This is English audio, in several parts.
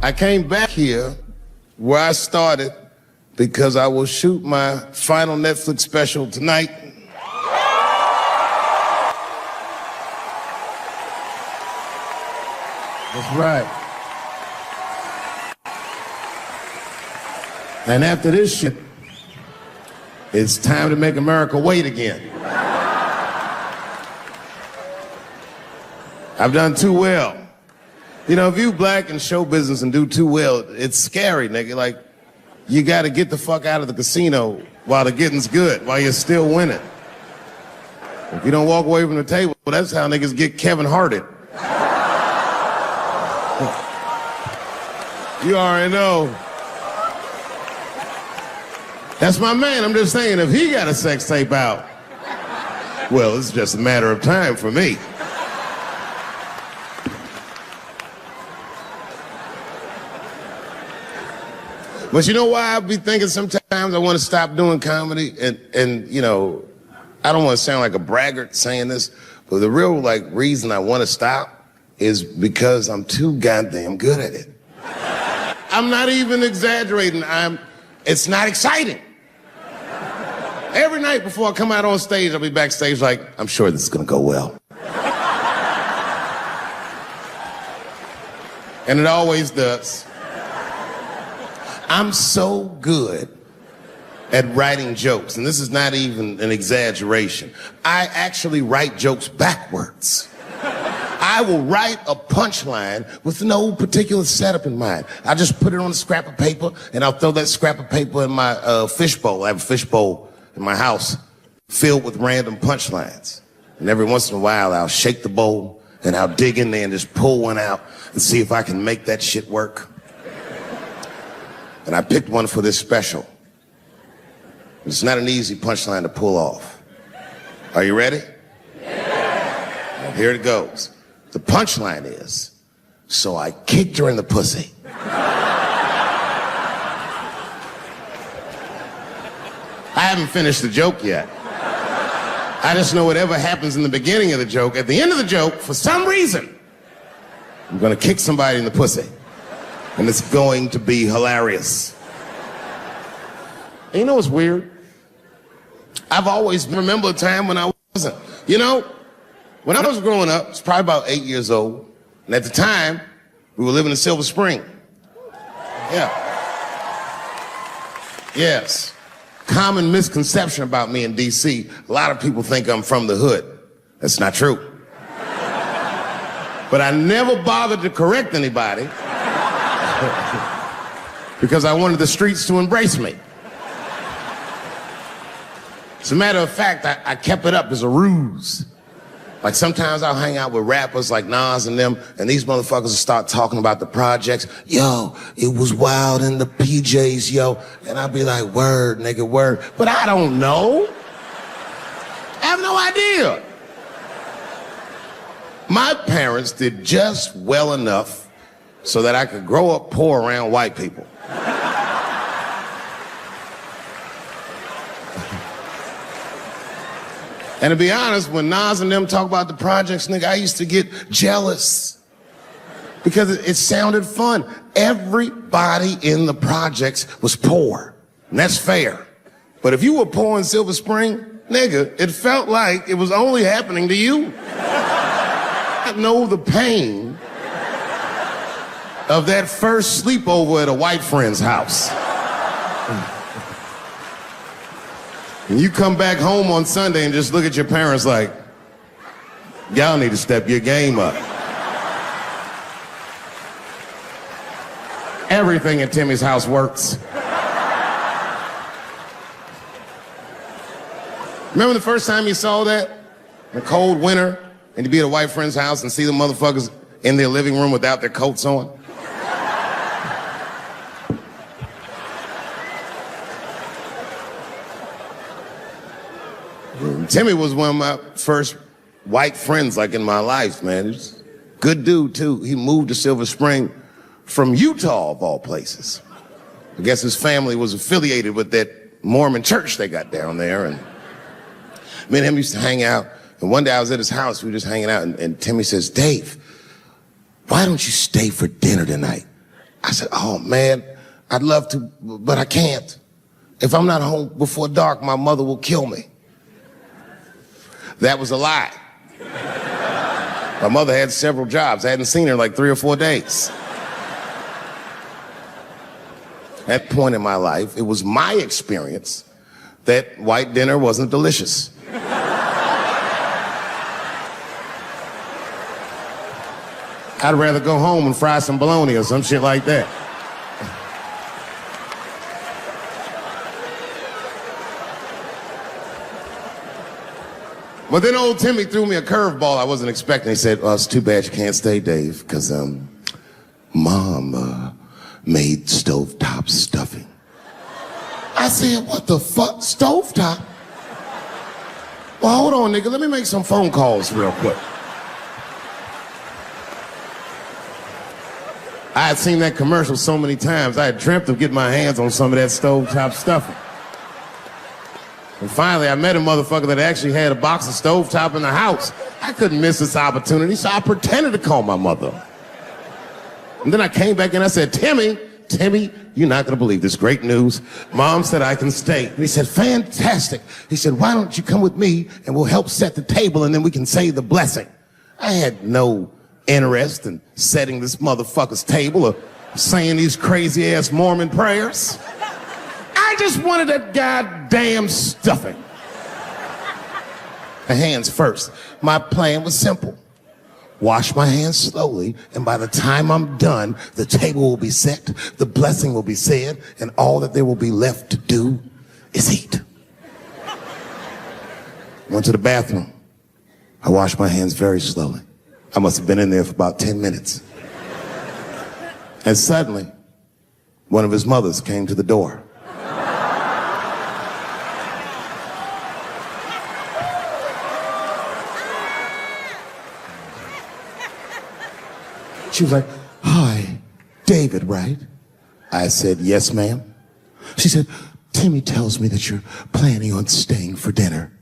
I came back here where I started because I will shoot my final Netflix special tonight. That's right. And after this shit, it's time to make America wait again. I've done too well. You know, if you black in show business and do too well, it's scary, nigga. Like, you gotta get the fuck out of the casino while the getting's good, while you're still winning. If you don't walk away from the table, that's how niggas get Kevin Harted. You already know. That's my man. I'm just saying, if he got a sex tape out, well, it's just a matter of time for me. But you know why I be thinking sometimes I want to stop doing comedy? And you know, I don't want to sound like a braggart saying this, but the real reason I want to stop is because I'm too goddamn good at it. I'm not even exaggerating. It's not exciting. Every night before I come out on stage, I'll be backstage like, I'm sure this is gonna go well. And it always does. I'm so good at writing jokes, and this is not even an exaggeration. I actually write jokes backwards. I will write a punchline with no particular setup in mind. I just put it on a scrap of paper, and I'll throw that scrap of paper in my fishbowl. I have a fishbowl in my house filled with random punchlines. And every once in a while, I'll shake the bowl, and I'll dig in there and just pull one out and see if I can make that shit work. And I picked one for this special. It's not an easy punchline to pull off. Are you ready? Yeah. Well, here it goes. The punchline is, so I kicked her in the pussy. I haven't finished the joke yet. I just know whatever happens in the beginning of the joke, at the end of the joke, for some reason, I'm gonna kick somebody in the pussy. And it's going to be hilarious. And you know what's weird? I've always remembered a time when I wasn't. You know, when I was growing up, I was probably about 8 years old. And at the time, we were living in Silver Spring. Yeah. Yes. Common misconception about me in D.C. A lot of people think I'm from the hood. That's not true. But I never bothered to correct anybody because I wanted the streets to embrace me. As a matter of fact, I kept it up as a ruse. Like sometimes I'll hang out with rappers like Nas and them, and these motherfuckers will start talking about the projects. Yo, it was wild in the PJs, yo. And I'll be like, word, nigga, word. But I don't know. I have no idea. My parents did just well enough so that I could grow up poor around white people. And to be honest, when Nas and them talk about the projects, nigga, I used to get jealous because it sounded fun. Everybody in the projects was poor, and that's fair. But if you were poor in Silver Spring, nigga, it felt like it was only happening to you. I know the pain of that first sleepover at a white friend's house. And you come back home on Sunday and just look at your parents like, y'all need to step your game up. Everything at Timmy's house works. Remember the first time you saw that? In a cold winter, and you'd be at a white friend's house and see the motherfuckers in their living room without their coats on? Timmy was one of my first white friends, like, in my life, man. He's a good dude, too. He moved to Silver Spring from Utah, of all places. I guess his family was affiliated with that Mormon church they got down there, and me and him used to hang out. And one day I was at his house, we were just hanging out, and Timmy says, Dave, why don't you stay for dinner tonight? I said, oh man, I'd love to, but I can't. If I'm not home before dark, my mother will kill me. That was a lie. My mother had several jobs. I hadn't seen her in like 3 or 4 days. At that point in my life, it was my experience that white dinner wasn't delicious. I'd rather go home and fry some bologna or some shit like that. But then old Timmy threw me a curveball I wasn't expecting. He said, it's too bad you can't stay, Dave, because Mom made stovetop stuffing. I said, what the fuck, stovetop? Well, hold on, nigga, let me make some phone calls real quick. I had seen that commercial so many times, I had dreamt of getting my hands on some of that stovetop stuffing. And finally, I met a motherfucker that actually had a box of stovetop in the house. I couldn't miss this opportunity, so I pretended to call my mother. And then I came back and I said, Timmy, you're not gonna believe this great news. Mom said I can stay. And he said, fantastic. He said, why don't you come with me and we'll help set the table and then we can say the blessing. I had no interest in setting this motherfucker's table or saying these crazy ass Mormon prayers. I just wanted that goddamn stuffing. My hands first. My plan was simple. Wash my hands slowly, and by the time I'm done, the table will be set, the blessing will be said, and all that there will be left to do is eat. Went to the bathroom. I washed my hands very slowly. I must have been in there for about 10 minutes. And suddenly, one of his mothers came to the door. She was like, hi, David, right? I said, yes, ma'am. She said, Timmy tells me that you're planning on staying for dinner.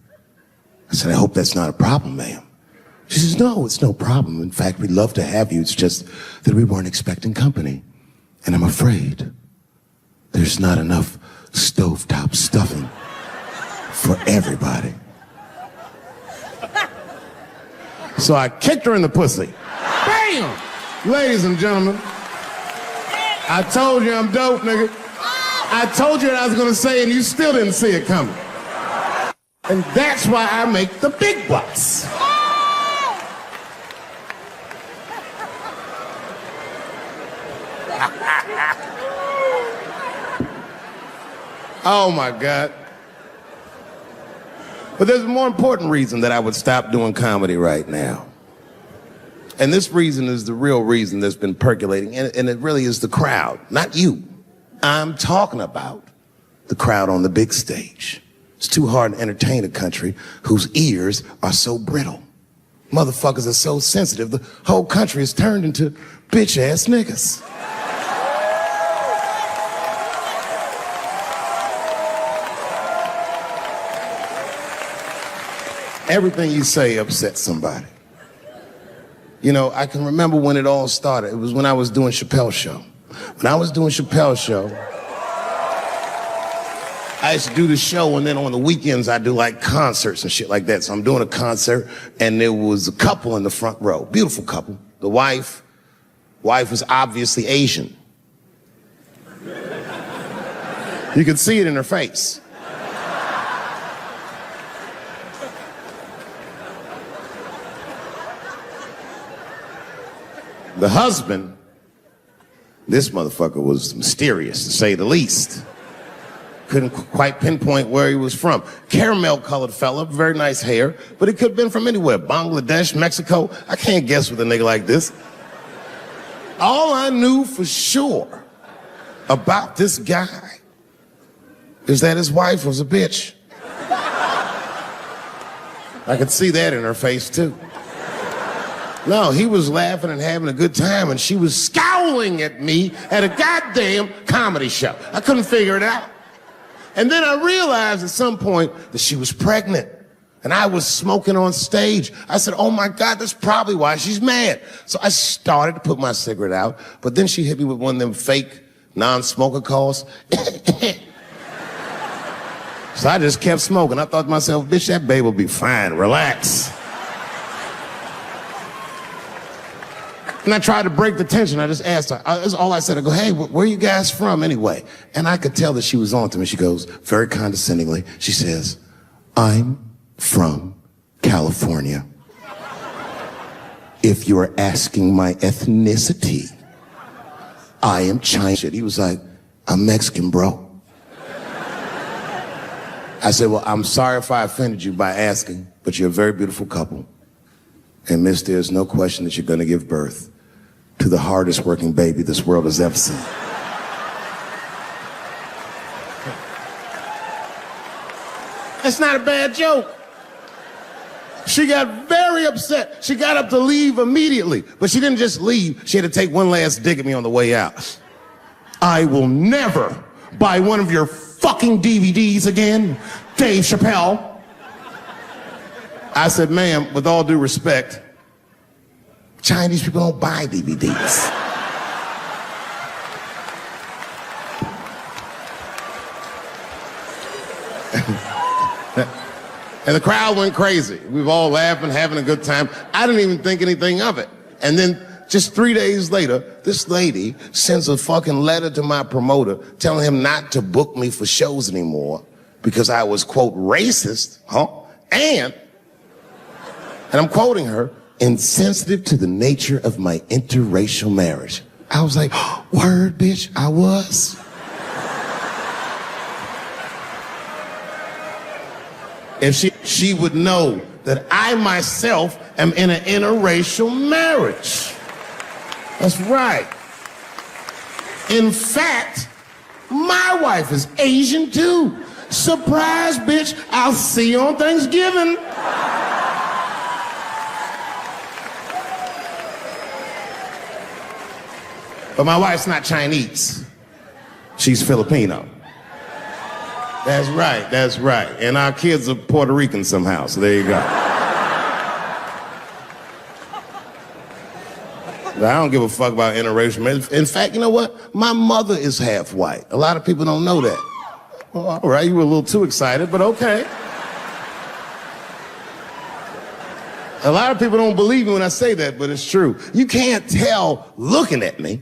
I said, I hope that's not a problem, ma'am. She says, no, it's no problem. In fact, we'd love to have you. It's just that we weren't expecting company. And I'm afraid there's not enough stovetop stuffing for everybody. So I kicked her in the pussy. Bam! Ladies and gentlemen, I told you I'm dope, nigga. I told you what I was gonna say and you still didn't see it coming. And that's why I make the big bucks. Oh my God. But there's a more important reason that I would stop doing comedy right now. And this reason is the real reason that's been percolating, and it really is the crowd, not you. I'm talking about the crowd on the big stage. It's too hard to entertain a country whose ears are so brittle. Motherfuckers are so sensitive, the whole country is turned into bitch-ass niggas. Everything you say upsets somebody. You know, I can remember when it all started. It was when I was doing Chappelle's show. When I was doing Chappelle's show, I used to do the show, and then on the weekends I do like concerts and shit like that. So I'm doing a concert, and there was a couple in the front row, beautiful couple. The wife was obviously Asian. You could see it in her face. The husband, this motherfucker was mysterious, to say the least. Couldn't quite pinpoint where he was from. Caramel-colored fella, very nice hair, but he could have been from anywhere. Bangladesh, Mexico. I can't guess with a nigga like this. All I knew for sure about this guy is that his wife was a bitch. I could see that in her face, too. No, he was laughing and having a good time, and she was scowling at me at a goddamn comedy show. I couldn't figure it out. And then I realized at some point that she was pregnant. And I was smoking on stage. I said, oh my God, that's probably why she's mad. So I started to put my cigarette out, but then she hit me with one of them fake non-smoker calls. So I just kept smoking. I thought to myself, bitch, that babe will be fine, relax. And I tried to break the tension. I just asked her, that's all I said. I go, hey, where are you guys from anyway? And I could tell that she was on to me. She goes, very condescendingly, she says, I'm from California. If you're asking my ethnicity, I am Chinese. He was like, I'm Mexican, bro. I said, well, I'm sorry if I offended you by asking, but you're a very beautiful couple. And miss, there's no question that you're gonna give birth to the hardest working baby this world has ever seen. That's not a bad joke. She got very upset. She got up to leave immediately, but she didn't just leave. She had to take one last dig at me on the way out. I will never buy one of your fucking DVDs again, Dave Chappelle. I said, ma'am, with all due respect, Chinese people don't buy DVDs. And the crowd went crazy. We were all laughing, having a good time. I didn't even think anything of it. And then just 3 days later, this lady sends a fucking letter to my promoter telling him not to book me for shows anymore because I was, quote, racist, and I'm quoting her, insensitive to the nature of my interracial marriage. I was like, word, bitch, I was. If she would know that I myself am in an interracial marriage. That's right. In fact, my wife is Asian too. Surprise, bitch, I'll see you on Thanksgiving. But my wife's not Chinese. She's Filipino. That's right, that's right. And our kids are Puerto Rican somehow, so there you go. But I don't give a fuck about interracial marriage. In fact, you know what? My mother is half white. A lot of people don't know that. Well, all right, you were a little too excited, but okay. A lot of people don't believe me when I say that, but it's true. You can't tell looking at me,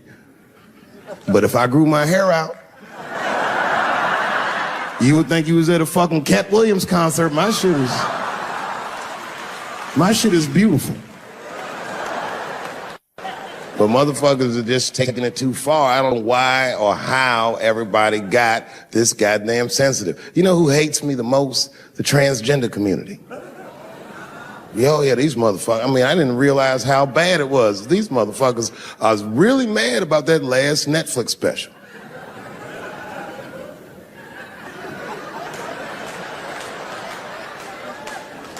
but if I grew my hair out, you would think you was at a fucking Cat Williams concert. My shit is beautiful. But motherfuckers are just taking it too far. I don't know why or how everybody got this goddamn sensitive. You know who hates me the most? The transgender community. Yo, yeah, these motherfuckers. I mean, I didn't realize how bad it was. These motherfuckers are really mad about that last Netflix special.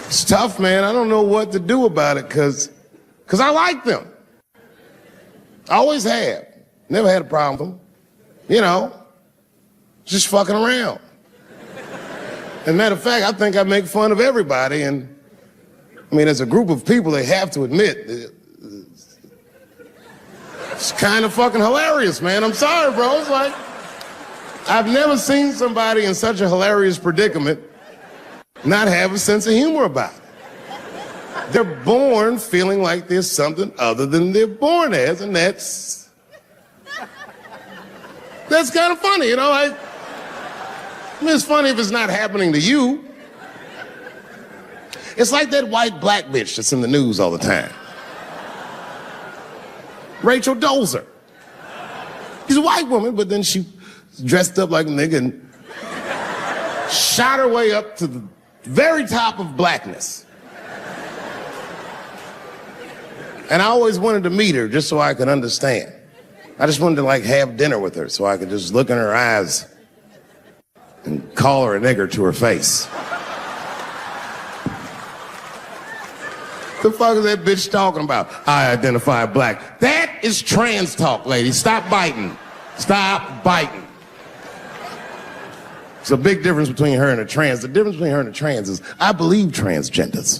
It's tough, man. I don't know what to do about it because I like them. I always have. Never had a problem with them. You know, just fucking around. As a matter of fact, I think I make fun of everybody. And I mean, as a group of people, they have to admit, it's kind of fucking hilarious, man. I'm sorry, bro. It's like, I've never seen somebody in such a hilarious predicament not have a sense of humor about it. They're born feeling like there's something other than they're born as, and that's kind of funny, you know? I mean, it's funny if it's not happening to you. It's like that white black bitch that's in the news all the time. Rachel Dolezal. She's a white woman, but then she dressed up like a nigga and shot her way up to the very top of blackness. And I always wanted to meet her just so I could understand. I just wanted to like have dinner with her so I could just look in her eyes and call her a nigger to her face. The fuck is that bitch talking about? I identify black. That is trans talk, lady. Stop biting. Stop biting. It's a big difference between her and a trans. The difference between her and a trans is I believe transgenders.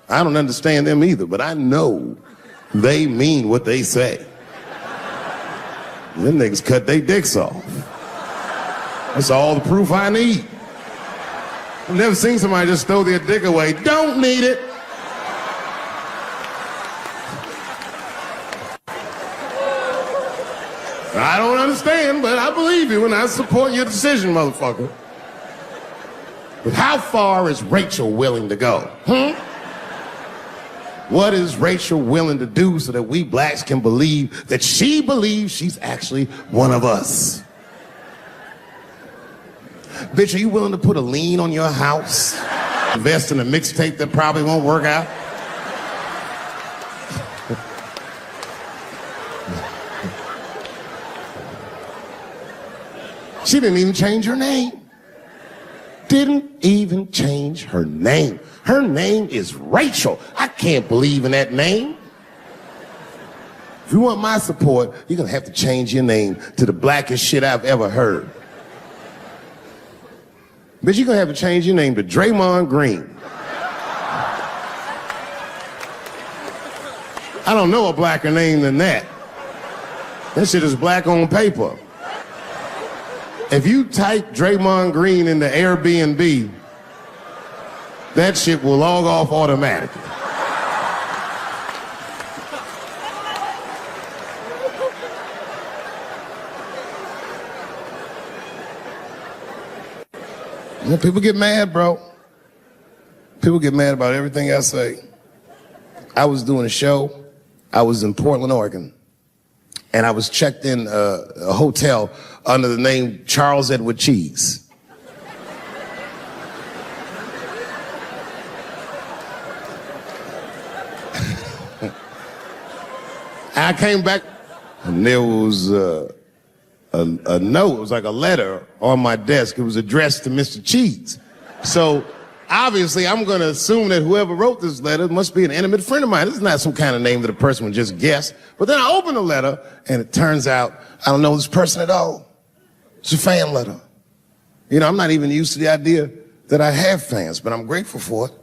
I don't understand them either, but I know they mean what they say. Them niggas cut their dicks off. That's all the proof I need. I've never seen somebody just throw their dick away. Don't need it. I don't understand, but I believe you and I support your decision, motherfucker. But how far is Rachel willing to go? What is Rachel willing to do so that we blacks can believe that she believes she's actually one of us? Bitch, are you willing to put a lien on your house? Invest in a mixtape that probably won't work out? She didn't even change her name. Didn't even change her name. Her name is Rachel. I can't believe in that name. If you want my support, you're gonna have to change your name to the blackest shit I've ever heard. Bitch, you're gonna have to change your name to Draymond Green. I don't know a blacker name than that. That shit is black on paper. If you type Draymond Green into Airbnb, that shit will log off automatically. You know, people get mad, bro. People get mad about everything I say. I was doing a show. I was in Portland, Oregon. And I was checked in a hotel under the name Charles Edward Cheese. I came back and there was a note. It was like a letter on my desk. It was addressed to Mr. Cheese. So obviously I'm going to assume that whoever wrote this letter must be an intimate friend of mine. This is not some kind of name that a person would just guess. But then I open the letter and it turns out I don't know this person at all. It's a fan letter. You know, I'm not even used to the idea that I have fans, but I'm grateful for it.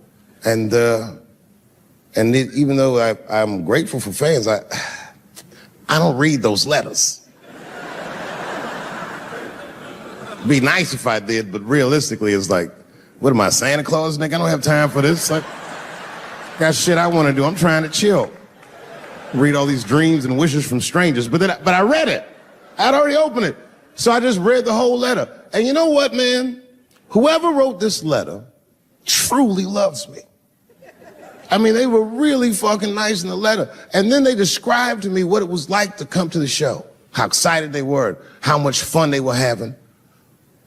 And even though I'm grateful for fans, I don't read those letters. It'd be nice if I did, but realistically, it's like, what am I, Santa Claus, nigga? I don't have time for this. Like, got shit I want to do. I'm trying to chill. Read all these dreams and wishes from strangers. But I read it. I'd already opened it. So I just read the whole letter. And you know what, man? Whoever wrote this letter truly loves me. I mean, they were really fucking nice in the letter. And then they described to me what it was like to come to the show, how excited they were, how much fun they were having.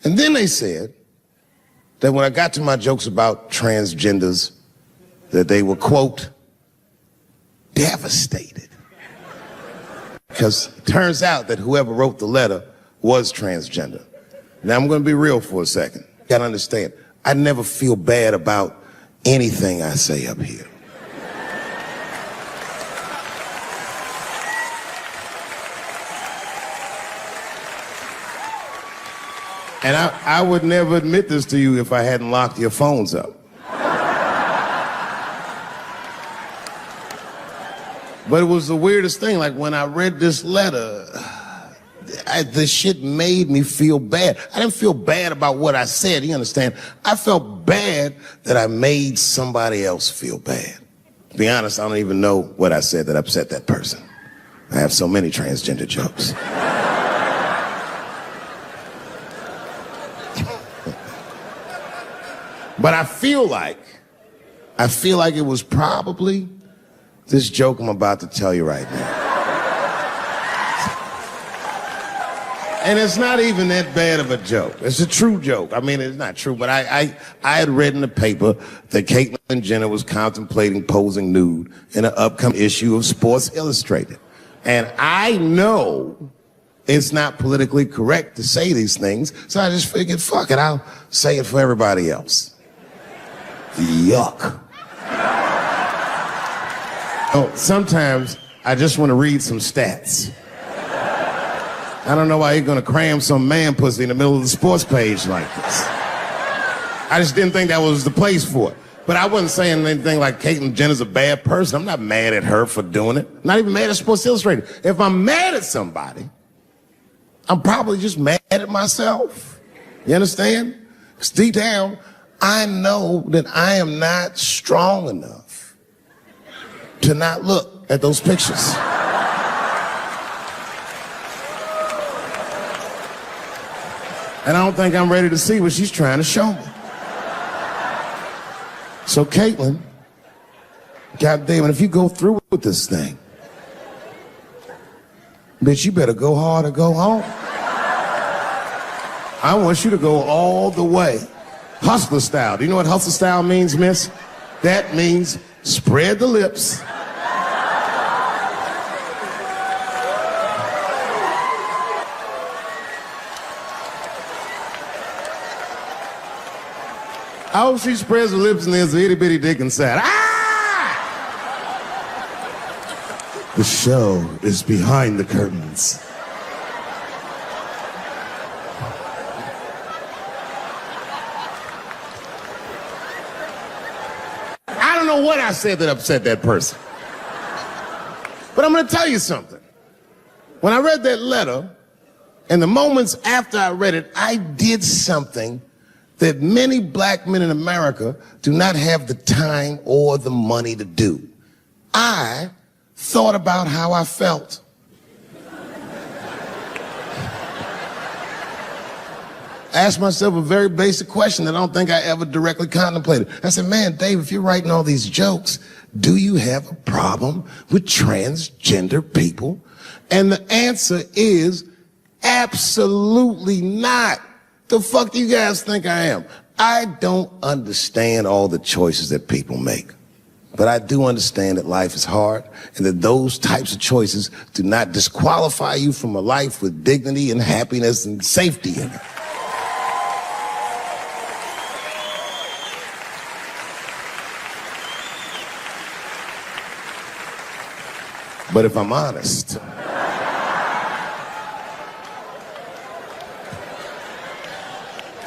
And then they said that when I got to my jokes about transgenders, that they were, quote, devastated. Because it turns out that whoever wrote the letter was transgender. Now, I'm going to be real for a second. You got to understand, I never feel bad about anything I say up here. And I would never admit this to you if I hadn't locked your phones up. But it was the weirdest thing. Like, when I read this letter, the shit made me feel bad. I didn't feel bad about what I said, you understand? I felt bad that I made somebody else feel bad. To be honest, I don't even know what I said that upset that person. I have so many transgender jokes. But I feel like it was probably this joke I'm about to tell you right now. And it's not even that bad of a joke. It's a true joke. I mean, it's not true, but I had read in the paper that Caitlyn Jenner was contemplating posing nude in an upcoming issue of Sports Illustrated. And I know it's not politically correct to say these things, so I just figured, fuck it, I'll say it for everybody else. Yuck. Oh, sometimes I just want to read some stats. I don't know why you're gonna cram some man pussy in the middle of the sports page like this. I just didn't think that was the place for it. But I wasn't saying anything like Caitlyn Jenner's a bad person. I'm not mad at her for doing it. Not even mad at Sports Illustrated. If I'm mad at somebody, I'm probably just mad at myself. You understand? Because deep down, I know that I am not strong enough to not look at those pictures. And I don't think I'm ready to see what she's trying to show me. So Caitlyn, goddamn it, if you go through with this thing, bitch, you better go hard or go home. I want you to go all the way. Hustler style. Do you know what hustler style means, miss? That means spread the lips. I hope she spreads her lips and there's an itty bitty dick inside. Ah! The show is behind the curtains. I don't know what I said that upset that person. But I'm gonna tell you something. When I read that letter, and the moments after I read it, I did something that many black men in America do not have the time or the money to do. I thought about how I felt. I asked myself a very basic question that I don't think I ever directly contemplated. I said, man, Dave, if you're writing all these jokes, do you have a problem with transgender people? And the answer is absolutely not. The fuck do you guys think I am? I don't understand all the choices that people make. But I do understand that life is hard and that those types of choices do not disqualify you from a life with dignity and happiness and safety in it. But if I'm honest,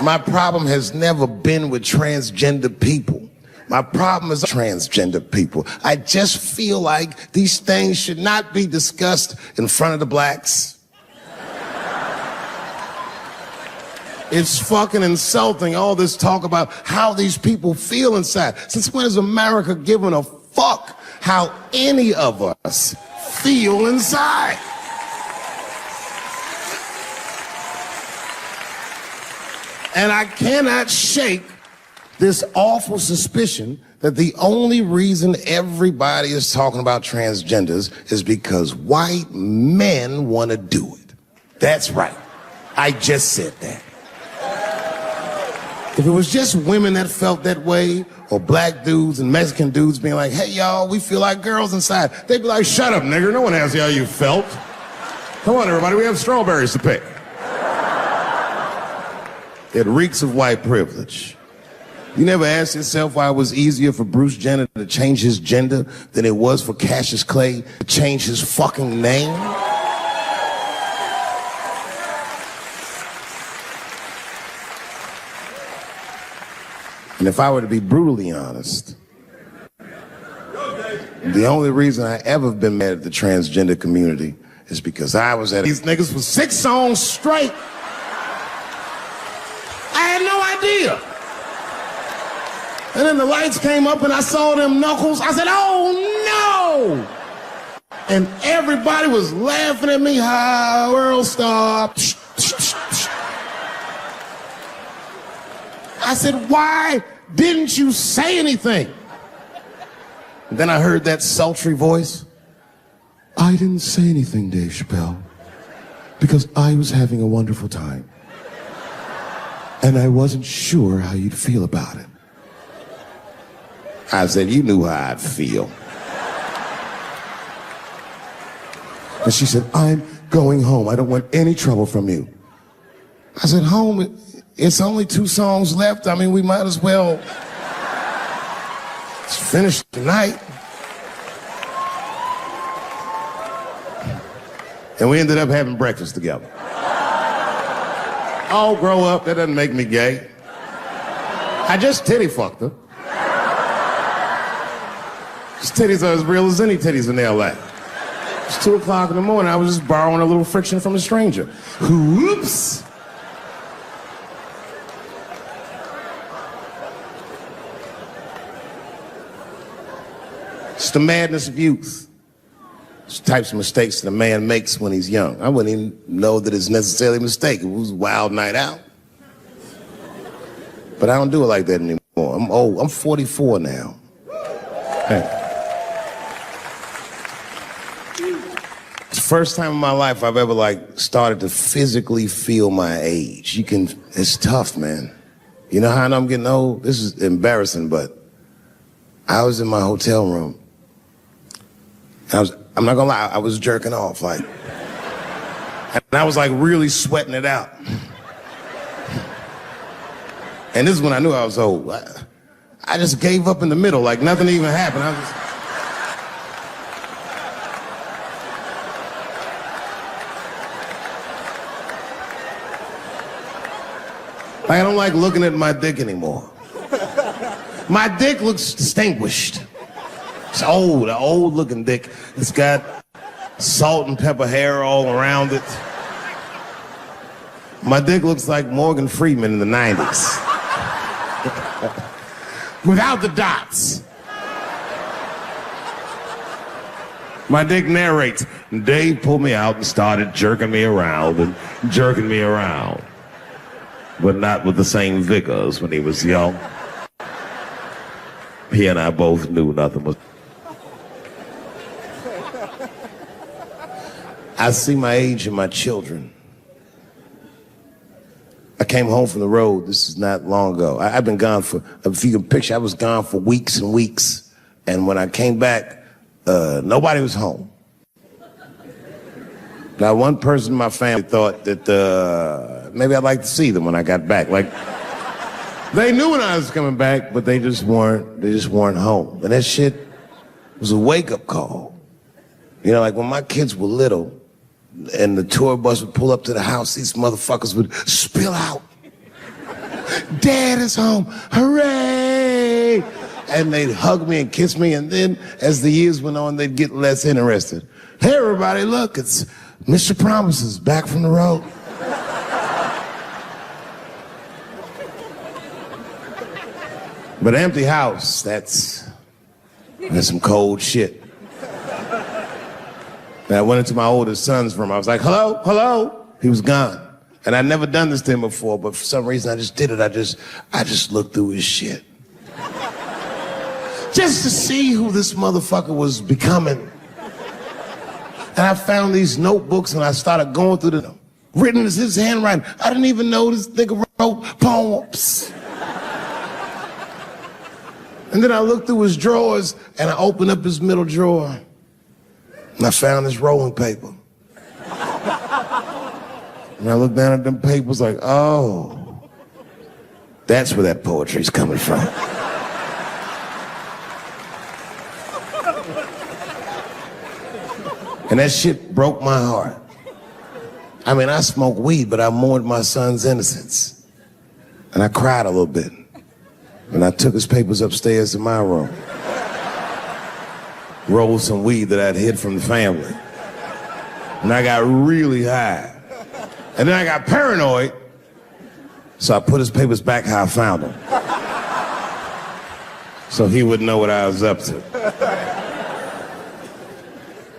my problem has never been with transgender people. My problem is transgender people. I just feel like these things should not be discussed in front of the blacks. It's fucking insulting, all this talk about how these people feel inside. Since when has America given a fuck how any of us feel inside? And I cannot shake this awful suspicion that the only reason everybody is talking about transgenders is because white men want to do it. That's right. I just said that. If it was just women that felt that way, or black dudes and Mexican dudes being like, hey, y'all, we feel like girls inside, they'd be like, shut up, nigger. No one asked you how you felt. Come on, everybody, we have strawberries to pick. It reeks of white privilege. You never asked yourself why it was easier for Bruce Jenner to change his gender than it was for Cassius Clay to change his fucking name? And if I were to be brutally honest, the only reason I ever been mad at the transgender community is because I was at these niggas for 6 songs straight. I had no idea. And then the lights came up and I saw them knuckles. I said, oh no! And everybody was laughing at me. Hi, world star. I said, why didn't you say anything? And then I heard that sultry voice. I didn't say anything, Dave Chappelle, because I was having a wonderful time. And I wasn't sure how you'd feel about it. I said, you knew how I'd feel. And she said, I'm going home. I don't want any trouble from you. I said, home? It's only 2 songs left. I mean, we might as well finish tonight. And we ended up having breakfast together. Oh, grow up. That doesn't make me gay. I just titty fucked her. His titties are as real as any titties in LA. It's 2 o'clock in the morning. I was just borrowing a little friction from a stranger. Whoops. It's the madness of youth. It's the types of mistakes that a man makes when he's young. I wouldn't even know that it's necessarily a mistake. It was a wild night out. But I don't do it like that anymore. I'm old. I'm 44 now. Hey. It's the first time in my life I've ever started to physically feel my age. It's tough, man. You know how I know I'm getting old? This is embarrassing, but I was in my hotel room. I'm not gonna lie, I was jerking off, and I was really sweating it out. And this is when I knew I was old. I just gave up in the middle, nothing even happened. I don't like looking at my dick anymore. My dick looks distinguished. It's old, an old looking dick. It's got salt and pepper hair all around it. My dick looks like Morgan Freeman in the 90s. Without the dots. My dick narrates. Dave pulled me out and started jerking me around and jerking me around. But not with the same vigor as when he was young. He and I both knew nothing was... I see my age in my children. I came home from the road, this is not long ago. I've been gone for, if you can picture, I was gone for weeks and weeks. And when I came back, nobody was home. Now, one person in my family thought that maybe I'd like to see them when I got back. They knew when I was coming back, but they just weren't home. And that shit was a wake-up call. You know, when my kids were little, and the tour bus would pull up to the house, these motherfuckers would spill out. Dad is home, hooray! And they'd hug me and kiss me, and then as the years went on, they'd get less interested. Hey everybody, look, it's Mr. Promises back from the road. But an empty house, that's some cold shit. And I went into my oldest son's room. I was like, hello, hello. He was gone. And I'd never done this to him before, but for some reason I just did it. I just looked through his shit. Just to see who this motherfucker was becoming. And I found these notebooks and I started going through them. Written as his handwriting. I didn't even know this nigga wrote poems. And then I looked through his drawers and I opened up his middle drawer. And I found this rolling paper. And I looked down at them papers oh, that's where that poetry's coming from. And that shit broke my heart. I mean, I smoked weed, but I mourned my son's innocence. And I cried a little bit. And I took his papers upstairs to my room. Rolled some weed that I'd hid from the family. And I got really high. And then I got paranoid, so I put his papers back how I found them. So he wouldn't know what I was up to.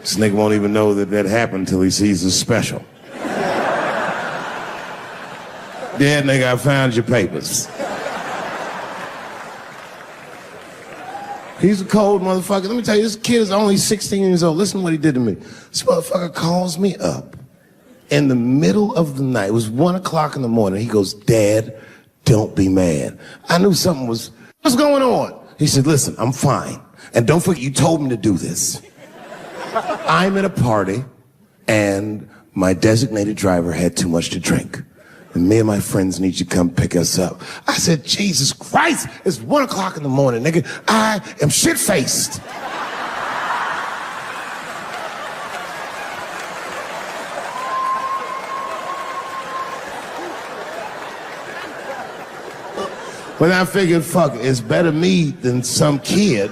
This nigga won't even know that happened until he sees the special. Yeah, nigga, I found your papers. He's a cold motherfucker. Let me tell you, this kid is only 16 years old. Listen to what he did to me. This motherfucker calls me up in the middle of the night. It was 1 o'clock in the morning. He goes, Dad, don't be mad. I knew something was, what's going on? He said, listen, I'm fine. And don't forget, you told me to do this. I'm at a party, and my designated driver had too much to drink. And me and my friends need you to come pick us up. I said, Jesus Christ, it's 1 o'clock in the morning, nigga. I am shit-faced. But I figured, fuck it, it's better me than some kid.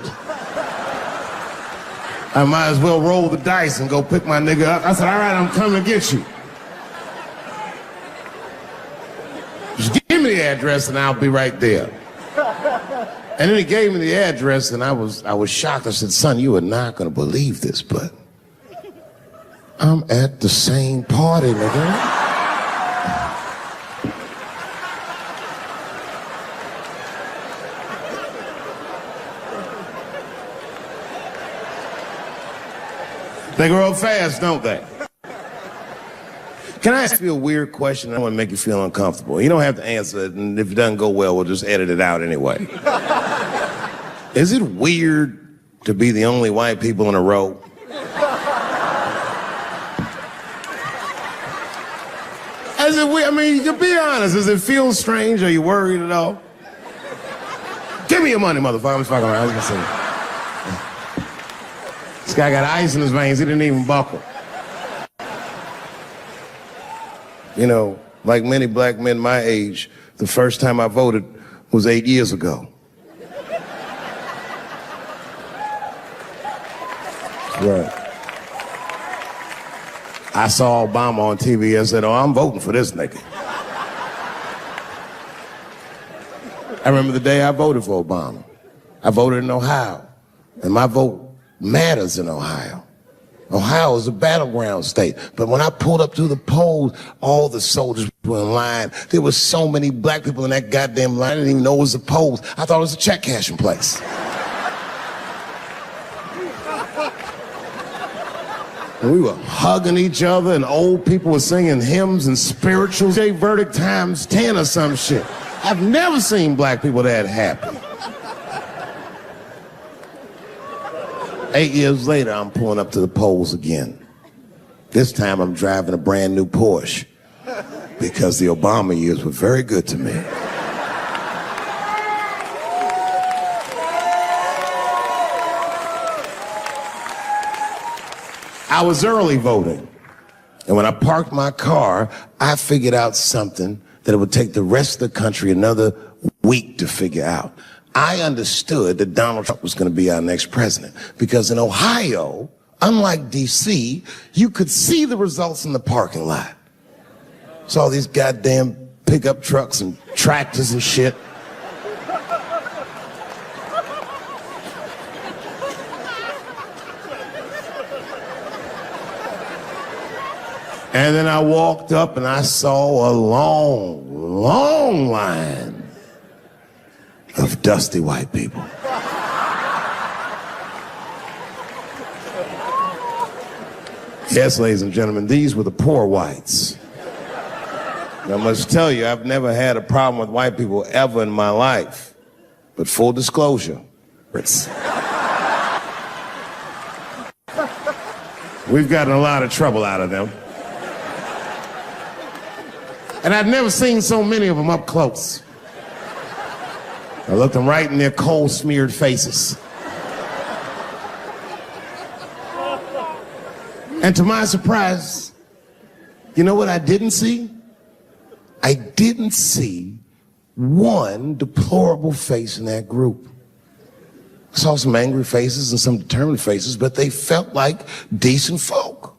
I might as well roll the dice and go pick my nigga up. I said, all right, I'm coming to get you. Just give me the address and I'll be right there. And then he gave me the address and I was shocked. I said, son, you are not gonna believe this, but I'm at the same party, nigga. They grow up fast, don't they? Can I ask you a weird question? I want to make you feel uncomfortable. You don't have to answer it, and if it doesn't go well, we'll just edit it out anyway. Is it weird to be the only white people in a row? Is it weird? I mean, to be honest, does it feel strange? Are you worried at all? Give me your money, motherfucker. I'm just fucking around. I was gonna say. This guy got ice in his veins. He didn't even buckle. You know, like many black men my age, the first time I voted was 8 years ago. Right. I saw Obama on TV and said, oh, I'm voting for this nigga. I remember the day I voted for Obama. I voted in Ohio, and my vote matters in Ohio. Ohio is a battleground state. But when I pulled up to the polls, all the soldiers were in line. There were so many black people in that goddamn line, I didn't even know it was a polls. I thought it was a check cashing place. And we were hugging each other, and old people were singing hymns and spirituals. J Verdict times 10 or some shit. I've never seen black people that happy. 8 years later, I'm pulling up to the polls again. This time I'm driving a brand new Porsche because the Obama years were very good to me. I was early voting, and when I parked my car, I figured out something that it would take the rest of the country another week to figure out. I understood that Donald Trump was going to be our next president because in Ohio, unlike D.C., you could see the results in the parking lot. Saw these goddamn pickup trucks and tractors and shit. And then I walked up and I saw a long, long line of dusty white people. Yes, ladies and gentlemen, these were the poor whites. And I must tell you, I've never had a problem with white people ever in my life. But full disclosure, we've gotten a lot of trouble out of them. And I've never seen so many of them up close. I looked them right in their coal-smeared faces. And to my surprise, you know what I didn't see? I didn't see one deplorable face in that group. I saw some angry faces and some determined faces, but they felt like decent folk.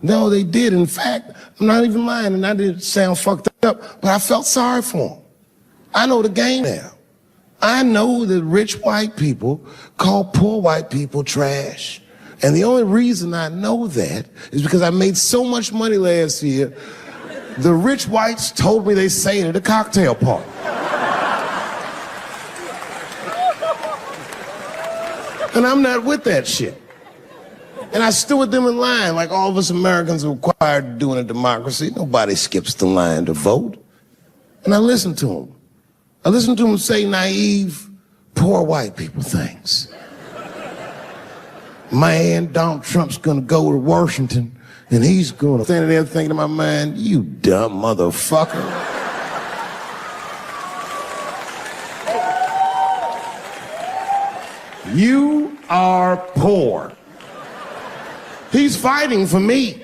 No, they did. In fact, I'm not even lying, and I didn't sound fucked up, but I felt sorry for them. I know the game now. I know that rich white people call poor white people trash. And the only reason I know that is because I made so much money last year, the rich whites told me they say it at a cocktail party. And I'm not with that shit. And I stood with them in line like all of us Americans are required to do in a democracy. Nobody skips the line to vote. And I listened to them. I listened to them say naive, poor white people things. Man, Donald Trump's gonna go to Washington and he's gonna stand there thinking in my mind, you dumb motherfucker. You are poor. He's fighting for me.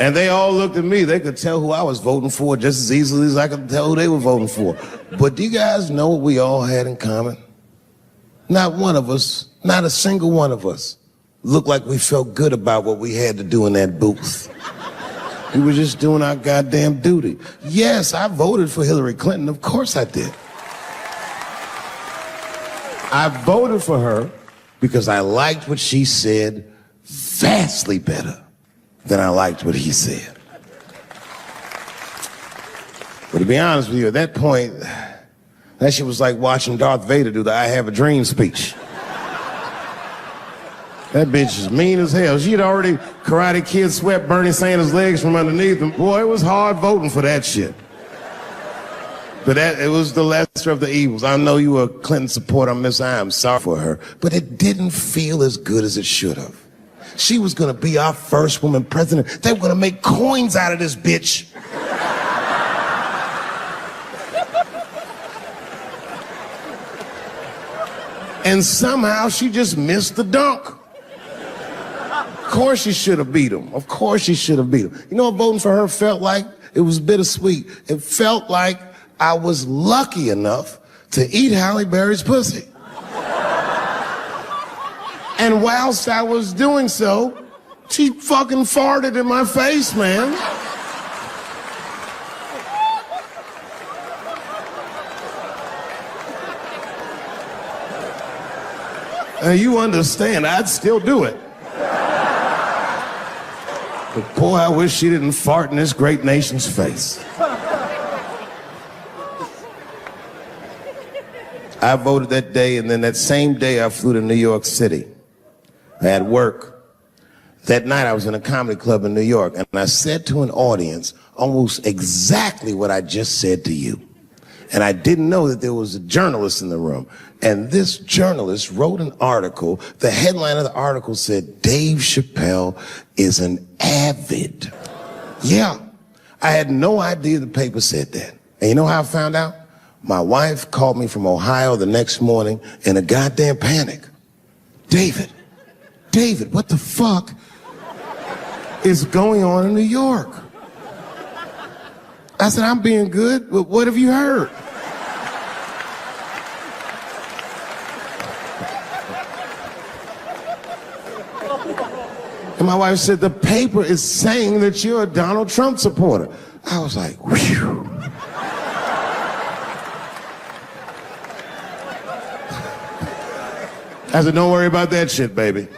And they all looked at me. They could tell who I was voting for just as easily as I could tell who they were voting for. But do you guys know what we all had in common? Not one of us, not a single one of us, looked like we felt good about what we had to do in that booth. We were just doing our goddamn duty. Yes, I voted for Hillary Clinton. Of course I did. I voted for her because I liked what she said vastly better than I liked what he said. But to be honest with you, at that point, that shit was like watching Darth Vader do the I Have a Dream speech. That bitch is mean as hell. She had already Karate Kid swept Bernie Sanders' legs from underneath him. Boy, it was hard voting for that shit. But it was the lesser of the evils. I know you were a Clinton supporter, Miss I am sorry for her. But it didn't feel as good as it should have. She was gonna be our first woman president. They were gonna make coins out of this bitch. And somehow she just missed the dunk. Of course she should have beat him. Of course she should have beat him. You know what voting for her felt like? It was bittersweet. It felt like I was lucky enough to eat Halle Berry's pussy. And whilst I was doing so, she fucking farted in my face, man. And you understand, I'd still do it. But boy, I wish she didn't fart in this great nation's face. I voted that day, and then that same day I flew to New York City. I had work. That night I was in a comedy club in New York, and I said to an audience almost exactly what I just said to you. And I didn't know that there was a journalist in the room. And this journalist wrote an article. The headline of the article said, Dave Chappelle is an avid. Yeah, I had no idea the paper said that. And you know how I found out? My wife called me from Ohio the next morning in a goddamn panic. David, what the fuck is going on in New York? I said, I'm being good, but what have you heard? And my wife said, the paper is saying that you're a Donald Trump supporter. I was like, whew. I said, don't worry about that shit, baby.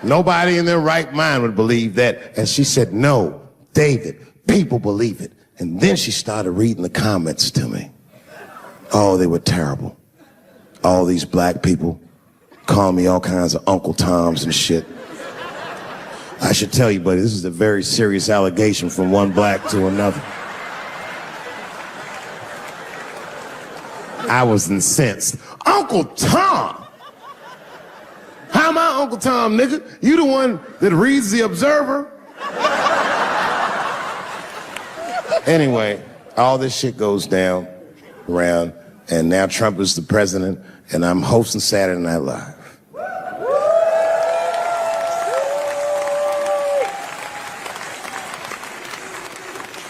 Nobody in their right mind would believe that. And she said, no, David, people believe it. And then she started reading the comments to me. Oh, they were terrible. All these black people calling me all kinds of Uncle Toms and shit. I should tell you, buddy, this is a very serious allegation from one black to another. I was incensed. Uncle Tom? How am I Uncle Tom, nigga? You the one that reads The Observer? Anyway, all this shit goes down around, and now Trump is the president, and I'm hosting Saturday Night Live.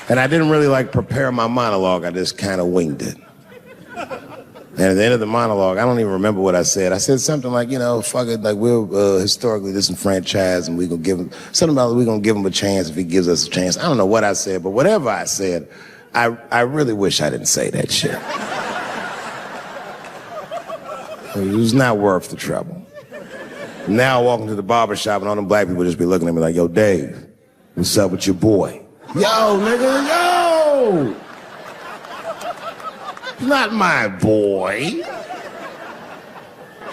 And I didn't really prepare my monologue. I just kind of winged it. And at the end of the monologue, I don't even remember what I said. I said something like, fuck it, we're historically disenfranchised, and we're gonna give him something about we're gonna give him a chance if he gives us a chance. I don't know what I said, but whatever I said, I really wish I didn't say that shit. It was not worth the trouble. Now I walk into the barbershop and all them black people just be looking at me like, yo, Dave, what's up with your boy? Yo, nigga, yo! Not my boy.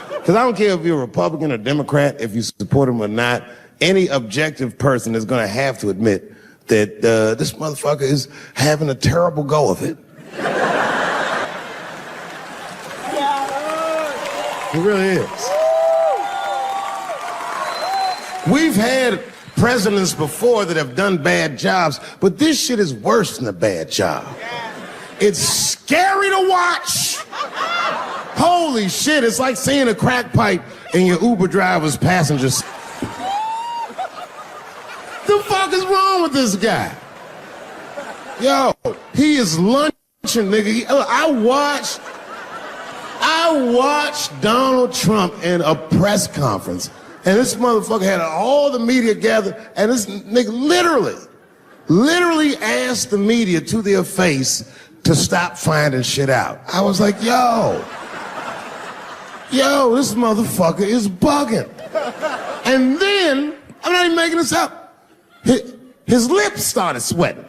Because I don't care if you're a Republican or Democrat, if you support him or not, any objective person is going to have to admit that this motherfucker is having a terrible go of it. It really is. We've had presidents before that have done bad jobs, but this shit is worse than a bad job. It's scary to watch. Holy shit, it's like seeing a crack pipe in your Uber driver's passenger seat. The fuck is with this guy? Yo, he is lunching, nigga. I watched Donald Trump in a press conference, and this motherfucker had all the media gathered, and this nigga literally asked the media to their face to stop finding shit out. I was like, yo, this motherfucker is bugging. And then, I'm not even making this up, his lips started sweating.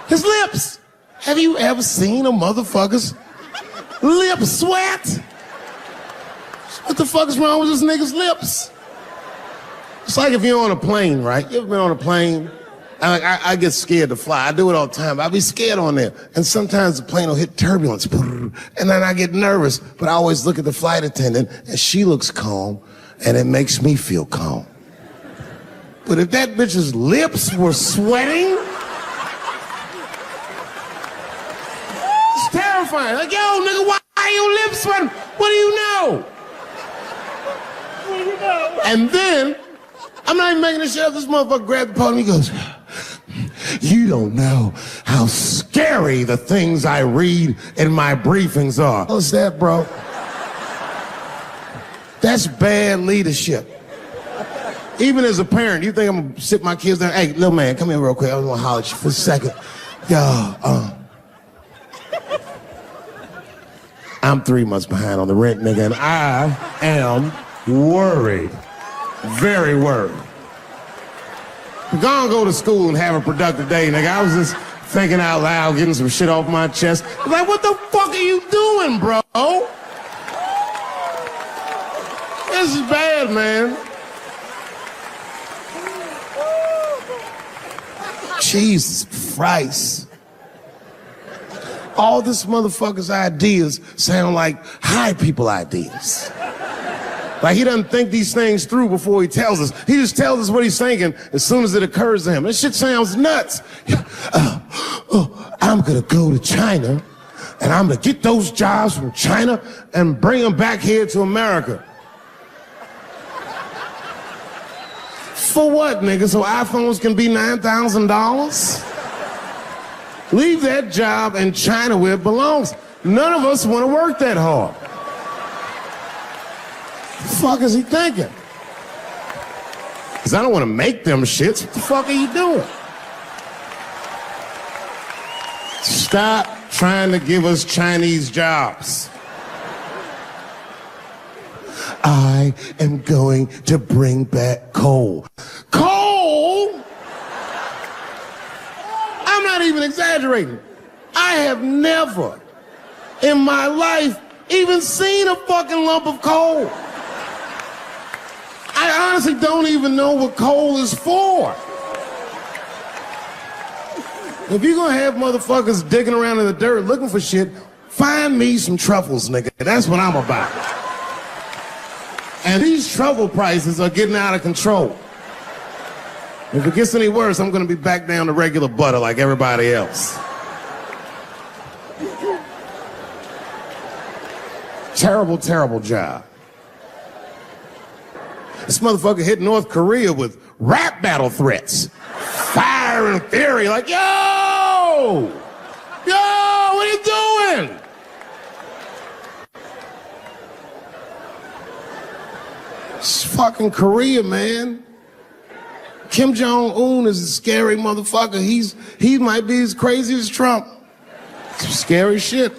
His lips. Have you ever seen a motherfucker's lip sweat? What the fuck is wrong with this nigga's lips? It's like if you're on a plane, right? You ever been on a plane? I get scared to fly. I do it all the time. I be scared on there. And sometimes the plane will hit turbulence. And then I get nervous. But I always look at the flight attendant, and she looks calm, and it makes me feel calm. But if that bitch's lips were sweating, it's terrifying. Like, yo, nigga, why are your lips sweating? What do you know? And then, I'm not even making this shit up. This motherfucker grabbed the podium. He goes, you don't know how scary the things I read in my briefings are. What's that, bro? That's bad leadership. Even as a parent, you think I'm gonna sit my kids down? Hey, little man, come here real quick. I just wanna holler at you for a second. Yo, I'm 3 months behind on the rent, nigga, and I am worried. Very worried. Go to school and have a productive day, nigga. I was just thinking out loud, getting some shit off my chest. Like, what the fuck are you doing, bro? This is bad, man. Jesus Christ. All this motherfucker's ideas sound like high people ideas. Like, he doesn't think these things through before he tells us. He just tells us what he's thinking as soon as it occurs to him. This shit sounds nuts. I'm gonna go to China, and I'm gonna get those jobs from China and bring them back here to America. For what, nigga? So iPhones can be $9,000? Leave that job in China where it belongs. None of us want to work that hard. What the fuck is he thinking? Because I don't want to make them shits. What the fuck are you doing? Stop trying to give us Chinese jobs. I am going to bring back coal. Coal? I'm not even exaggerating. I have never in my life even seen a fucking lump of coal. I honestly don't even know what coal is for. If you're gonna have motherfuckers digging around in the dirt looking for shit, find me some truffles, nigga. That's what I'm about. And these truffle prices are getting out of control. If it gets any worse, I'm gonna be back down to regular butter like everybody else. Terrible, terrible job. This motherfucker hit North Korea with rap battle threats. Fire and fury, like, yo, what are you doing? It's fucking Korea, man. Kim Jong-un is a scary motherfucker. He might be as crazy as Trump. Some scary shit.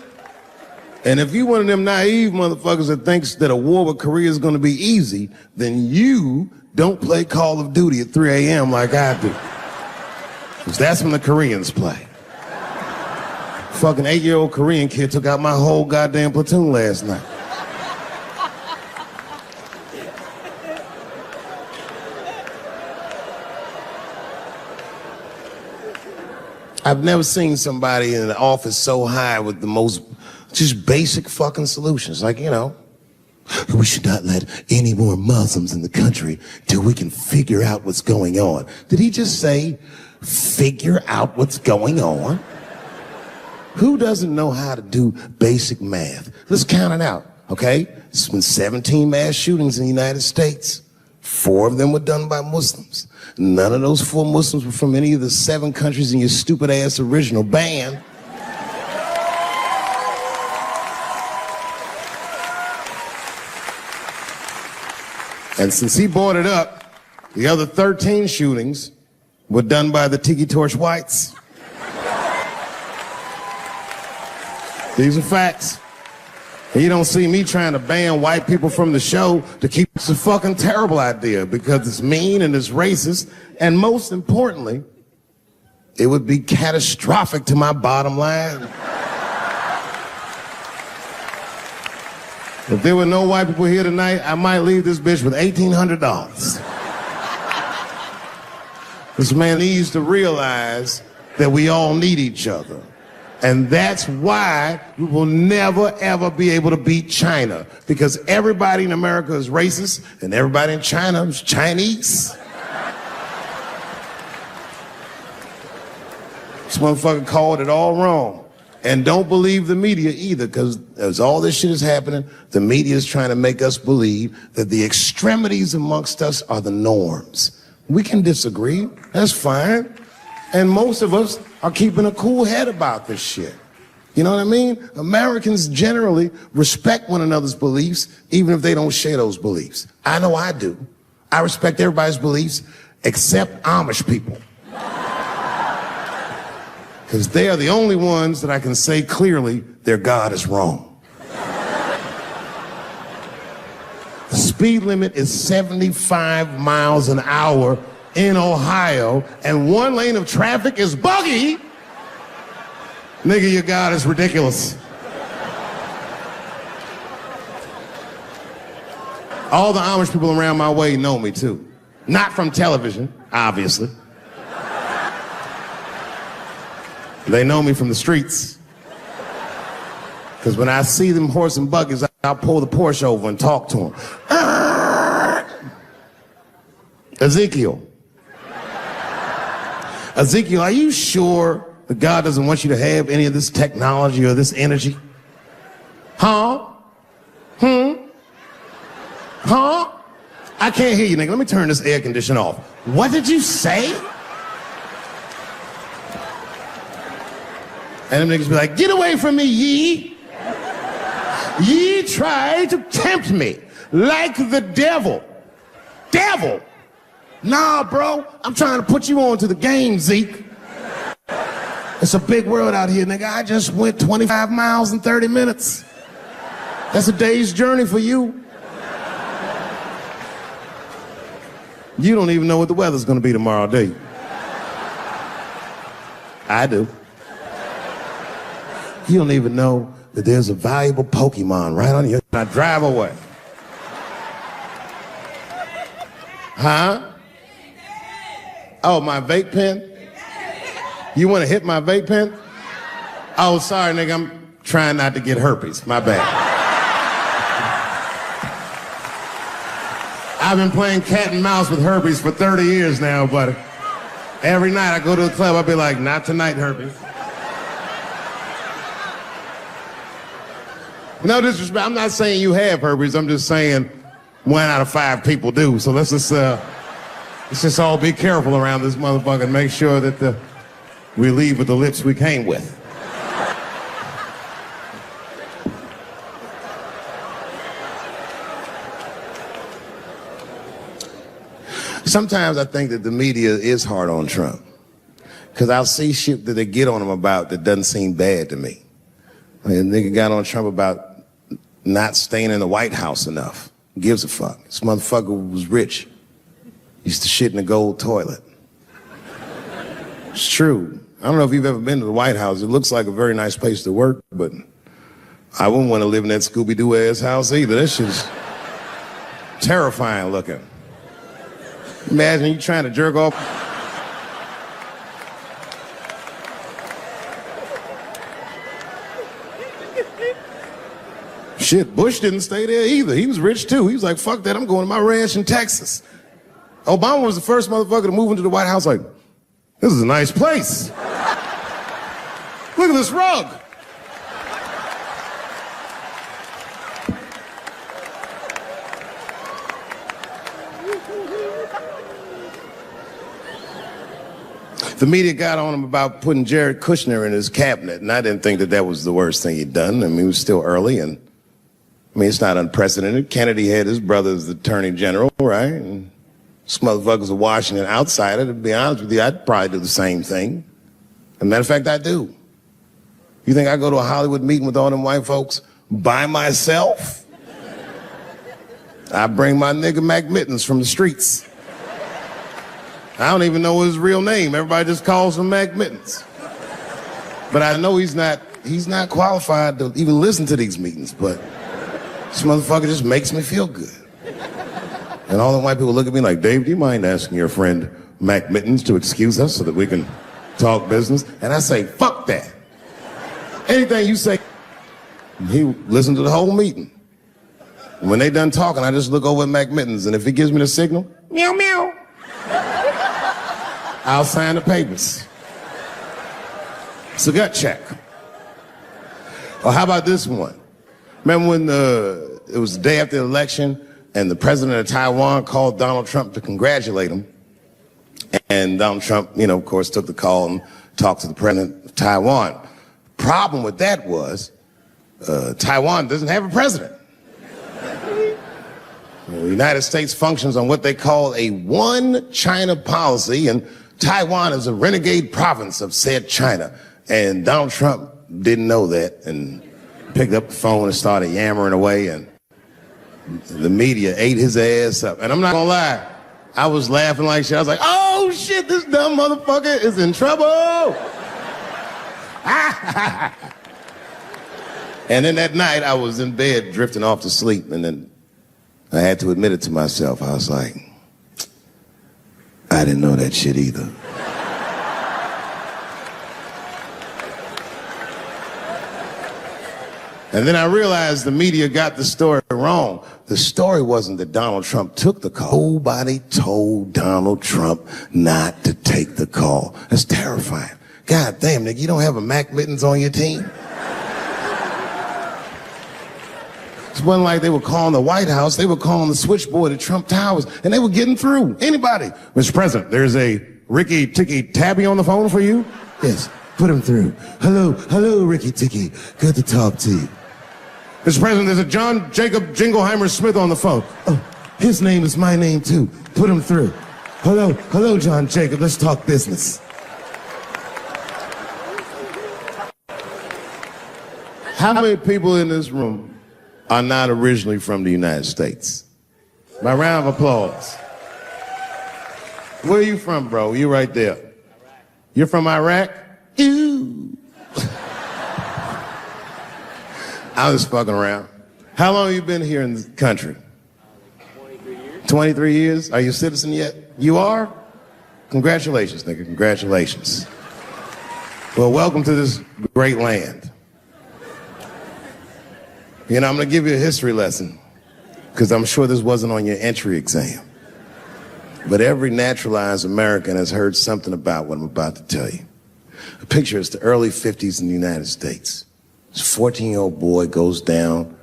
And if you one of them naive motherfuckers that thinks that a war with Korea is gonna be easy, then you don't play Call of Duty at 3 a.m. like I do. Because that's when the Koreans play. Fucking 8-year-old Korean kid took out my whole goddamn platoon last night. I've never seen somebody in the office so high with the most just basic fucking solutions. Like, you know, we should not let any more Muslims in the country till we can figure out what's going on. Did he just say, figure out what's going on? Who doesn't know how to do basic math? Let's count it out, okay? There's been 17 mass shootings in the United States. 4 of them were done by Muslims. None of those 4 Muslims were from any of the 7 countries in your stupid ass original band. And since he brought it up, the other 13 shootings were done by the Tiki Torch whites. These are facts. And you don't see me trying to ban white people from the show to keep it's a fucking terrible idea because it's mean and it's racist. And most importantly, it would be catastrophic to my bottom line. If there were no white people here tonight, I might leave this bitch with $1,800. This man needs to realize that we all need each other. And that's why we will never, ever be able to beat China. Because everybody in America is racist, and everybody in China is Chinese. This motherfucker called it all wrong. And don't believe the media either, because as all this shit is happening, the media is trying to make us believe that the extremities amongst us are the norms. We can disagree, that's fine. And most of us are keeping a cool head about this shit. You know what I mean? Americans generally respect one another's beliefs, even if they don't share those beliefs. I know I do. I respect everybody's beliefs except Amish people. Because they are the only ones that I can say clearly their God is wrong. The speed limit is 75 miles an hour in Ohio, and 1 lane of traffic is buggy. Nigga, your God is ridiculous. All the Amish people around my way know me too. Not from television, obviously. They know me from the streets. Because when I see them horse and buggies, I'll pull the Porsche over and talk to them. Ezekiel, are you sure that God doesn't want you to have any of this technology or this energy? Huh? Huh? I can't hear you, nigga. Let me turn this air conditioner off. What did you say? And them niggas be like, get away from me, ye. Ye tried to tempt me like the devil. Devil? Nah, bro, I'm trying to put you on to the game, Zeke. It's a big world out here, nigga. I just went 25 miles in 30 minutes. That's a day's journey for you. You don't even know what the weather's gonna be tomorrow, do you? I do. You don't even know that there's a valuable Pokemon right on you. I drive away. Huh? Oh, my vape pen? You want to hit my vape pen? Oh, sorry, nigga. I'm trying not to get herpes. My bad. I've been playing cat and mouse with herpes for 30 years now, buddy. Every night I go to the club, I'll be like, not tonight, herpes. No disrespect, I'm not saying you have herpes, I'm just saying 1 out of 5 people do. So let's just all be careful around this motherfucker and make sure that we leave with the lips we came with. Sometimes I think that the media is hard on Trump. Because I'll see shit that they get on him about that doesn't seem bad to me. I mean, a nigga got on Trump about not staying in the White House enough. Who gives a fuck? This motherfucker was rich. Used to shit in a gold toilet. It's true. I don't know if you've ever been to the White House. It looks like a very nice place to work, but I wouldn't want to live in that Scooby-Doo ass house either. That shit's terrifying looking. Imagine you trying to jerk off. Shit, Bush didn't stay there either. He was rich too. He was like, fuck that, I'm going to my ranch in Texas. Obama was the first motherfucker to move into the White House like, this is a nice place. Look at this rug. The media got on him about putting Jared Kushner in his cabinet, and I didn't think that that was the worst thing he'd done. I mean, it was still early, and I mean, it's not unprecedented. Kennedy had his brother as the attorney general, right? And this motherfucker's a Washington outsider. To be honest with you, I'd probably do the same thing. As a matter of fact, I do. You think I go to a Hollywood meeting with all them white folks by myself? I bring my nigga Mac Mittens from the streets. I don't even know his real name. Everybody just calls him Mac Mittens. But I know he's not qualified to even listen to these meetings, but this motherfucker just makes me feel good. And all the white people look at me like, Dave, do you mind asking your friend Mac Mittens to excuse us so that we can talk business? And I say, fuck that. Anything you say, he listens to the whole meeting. And when they done talking, I just look over at Mac Mittens, and if he gives me the signal, meow, meow, I'll sign the papers. It's a gut check. Or how about this one? Remember when it was the day after the election and the president of Taiwan called Donald Trump to congratulate him? And Donald Trump, of course, took the call and talked to the president of Taiwan. Problem with that was Taiwan doesn't have a president. The United States functions on what they call a one China policy, and Taiwan is a renegade province of said China. And Donald Trump didn't know that and picked up the phone and started yammering away, and the media ate his ass up. And I'm not gonna lie, I was laughing like shit. I was like, oh shit, this dumb motherfucker is in trouble. And then that night I was in bed drifting off to sleep, and then I had to admit it to myself. I was like, I didn't know that shit either. And then I realized the media got the story wrong. The story wasn't that Donald Trump took the call. Nobody told Donald Trump not to take the call. That's terrifying. God damn, nigga, you don't have a Mac Mittens on your team? It wasn't like they were calling the White House. They were calling the switchboard at Trump Towers, and they were getting through. Anybody. Mr. President, there's a Ricky Ticky Tabby on the phone for you? Yes, put him through. Hello, Ricky Ticky. Good to talk to you. Mr. President, there's a John Jacob Jingleheimer Smith on the phone. Oh, his name is my name, too. Put him through. Hello, John Jacob. Let's talk business. How many people in this room are not originally from the United States? My round of applause. Where are you from, bro? You right there. You're from Iraq? Ew. I was fucking around. How long have you been here in the country? 23 years. 23 years? Are you a citizen yet? You are? Congratulations, nigga. Congratulations. Well, welcome to this great land. I'm going to give you a history lesson, because I'm sure this wasn't on your entry exam. But every naturalized American has heard something about what I'm about to tell you. The picture is the early 50s in the United States. This 14-year-old boy goes down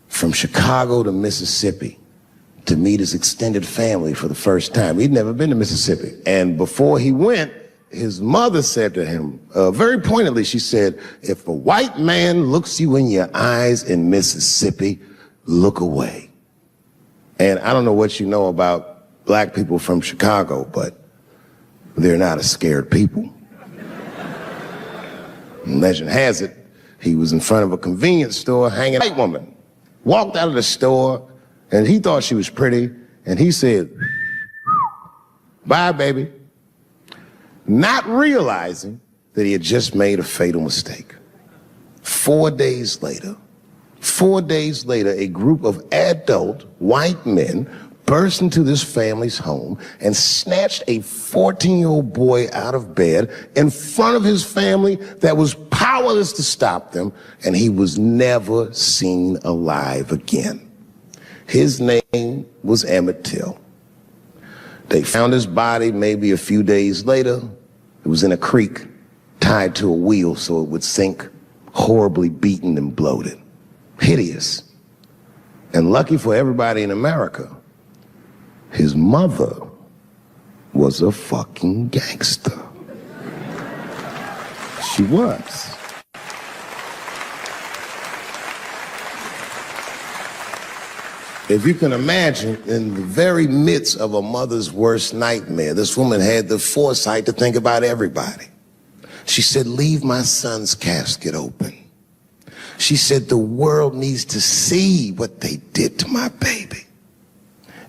from Chicago to Mississippi to meet his extended family for the first time. He'd never been to Mississippi. And before he went, his mother said to him, very pointedly, she said, if a white man looks you in your eyes in Mississippi, look away. And I don't know what you know about black people from Chicago, but they're not a scared people. Legend has it, he was in front of a convenience store hanging out. A white woman walked out of the store, and he thought she was pretty, and he said, bye, baby. Not realizing that he had just made a fatal mistake. 4 days later, a group of adult white men burst into this family's home and snatched a 14-year-old boy out of bed in front of his family that was powerless to stop them, and he was never seen alive again. His name was Emmett Till. They found his body maybe a few days later. It was in a creek, tied to a wheel so it would sink, horribly beaten and bloated. Hideous. And lucky for everybody in America, his mother was a fucking gangster. She was. If you can imagine, in the very midst of a mother's worst nightmare, this woman had the foresight to think about everybody. She said, leave my son's casket open. She said, the world needs to see what they did to my baby.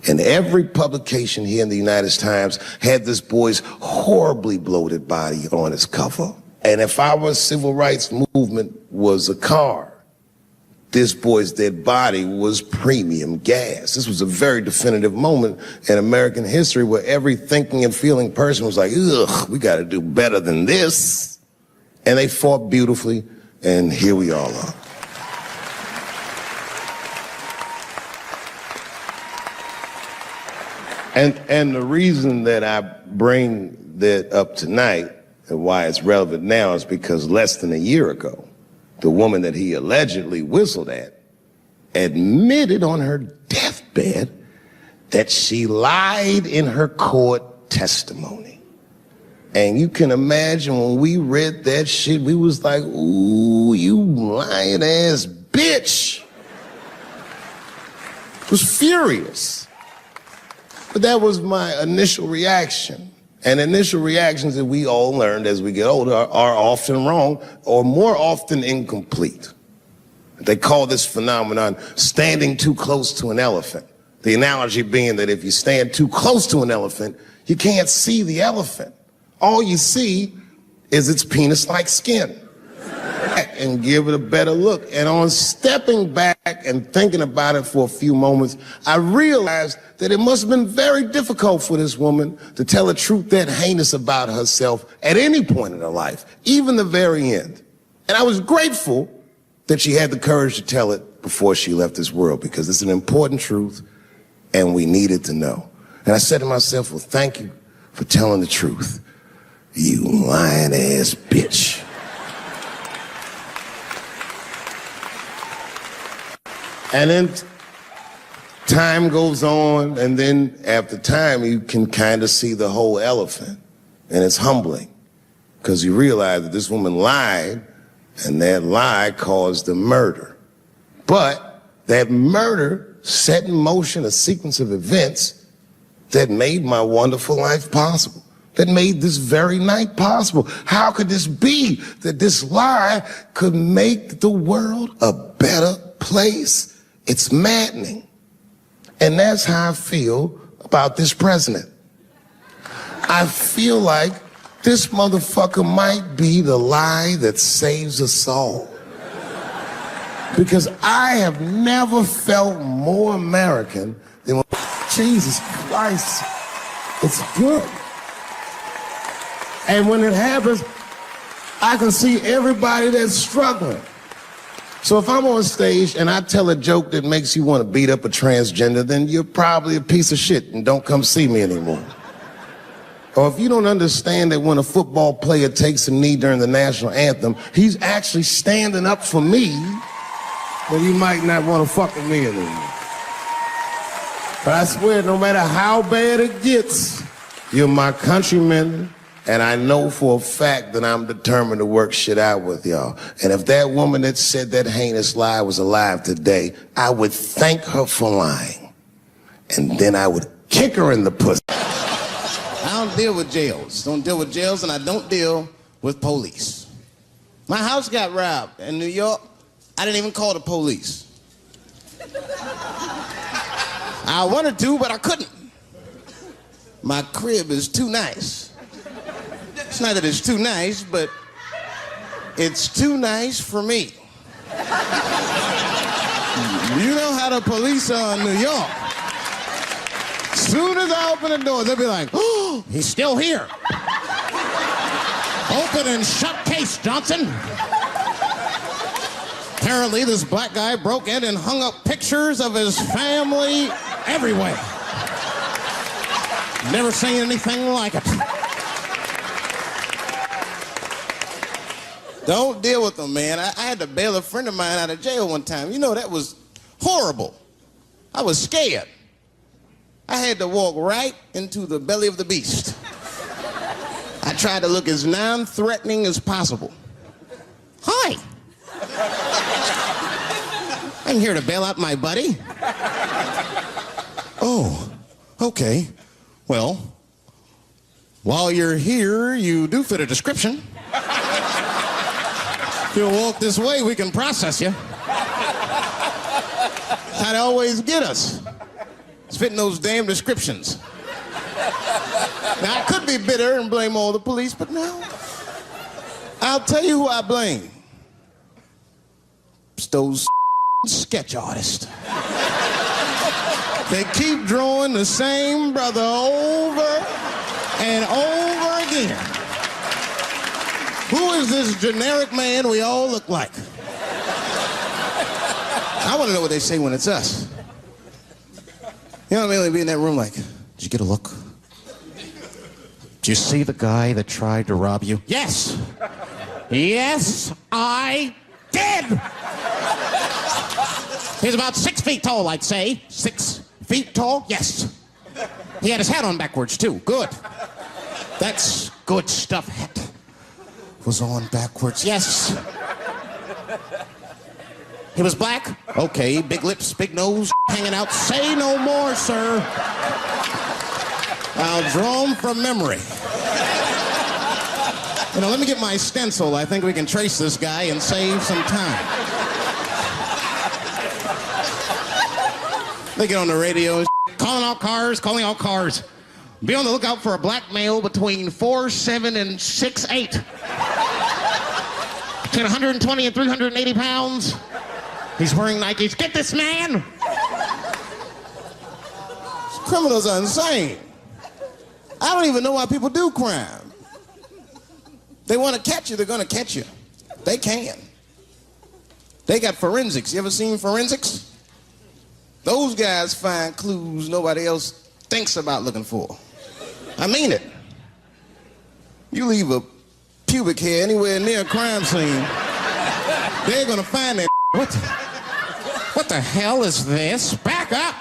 And every publication here in the United Times had this boy's horribly bloated body on its cover. And if our civil rights movement was a car, this boy's dead body was premium gas. This was a very definitive moment in American history where every thinking and feeling person was like, ugh, we got to do better than this. And they fought beautifully, and here we all are. And the reason that I bring that up tonight and why it's relevant now is because less than a year ago, the woman that he allegedly whistled at admitted on her deathbed that she lied in her court testimony. And you can imagine when we read that shit, we was like, ooh, you lying ass bitch. I was furious. But that was my initial reaction. And initial reactions that we all learned as we get older are often wrong or more often incomplete. They call this phenomenon standing too close to an elephant. The analogy being that if you stand too close to an elephant, you can't see the elephant. All you see is its penis-like skin. And give it a better look. And on stepping back and thinking about it for a few moments, I realized that it must have been very difficult for this woman to tell a truth that heinous about herself at any point in her life, even the very end. And I was grateful that she had the courage to tell it before she left this world, because it's an important truth and we needed to know. And I said to myself, well, thank you for telling the truth, you lying ass bitch. And then time goes on, and then after time, you can kind of see the whole elephant. And it's humbling, because you realize that this woman lied, and that lie caused the murder. But that murder set in motion a sequence of events that made my wonderful life possible, that made this very night possible. How could this be that this lie could make the world a better place? It's maddening. And that's how I feel about this president. I feel like this motherfucker might be the lie that saves us all. Because I have never felt more American than when, Jesus Christ, it's good. And when it happens, I can see everybody that's struggling. So if I'm on stage and I tell a joke that makes you want to beat up a transgender, then you're probably a piece of shit and don't come see me anymore. Or if you don't understand that when a football player takes a knee during the national anthem, he's actually standing up for me, then you might not want to fuck with me anymore. But I swear, no matter how bad it gets, you're my countrymen. And I know for a fact that I'm determined to work shit out with y'all. And if that woman that said that heinous lie was alive today, I would thank her for lying. And then I would kick her in the pussy. I don't deal with jails. Don't deal with jails, and I don't deal with police. My house got robbed in New York. I didn't even call the police. I wanted to, but I couldn't. My crib is too nice. It's not that it's too nice, but it's too nice for me. You know how the police are in New York. Soon as I open the door, they'll be like, oh, he's still here. Open and shut case, Johnson. Apparently, this black guy broke in and hung up pictures of his family everywhere. Never seen anything like it. Don't deal with them, man. I had to bail a friend of mine out of jail one time. You know, that was horrible. I was scared. I had to walk right into the belly of the beast. I tried to look as non-threatening as possible. I'm here to bail out my buddy. Oh, okay. Well, while you're here, you do fit a description. If you'll walk this way, we can process you. How they always get us. It's fitting those damn descriptions. Now, I could be bitter and blame all the police, but no. I'll tell you who I blame. It's those sketch artists. They keep drawing the same brother over and over again. Who is this generic man we all look like? I want to know what they say when it's us. You know what I mean? They'd be in that room like, did you get a look? Did you see the guy that tried to rob you? Yes. Yes, I did. He's about 6 feet tall, I'd say. 6 feet tall? Yes. He had his hat on backwards, too. Good. That's good stuff. Hat was on backwards. Yes. He was black? Okay. Big lips, big nose, hanging out. Say no more, sir. I'll draw him from memory. You know, let me get my stencil. I think we can trace this guy and save some time. They get on the radio and calling all cars, calling all cars. Be on the lookout for a black male between 4'7" and 6'8". Between 120 and 380 pounds. He's wearing Nikes. Get this man! Criminals are insane. I don't even know why people do crime. They want to catch you, they're going to catch you. They can. They got forensics. You ever seen forensics? Those guys find clues nobody else thinks about looking for. I mean it. You leave a pubic hair anywhere near a crime scene, they're going to find that. What the hell is this? Back up!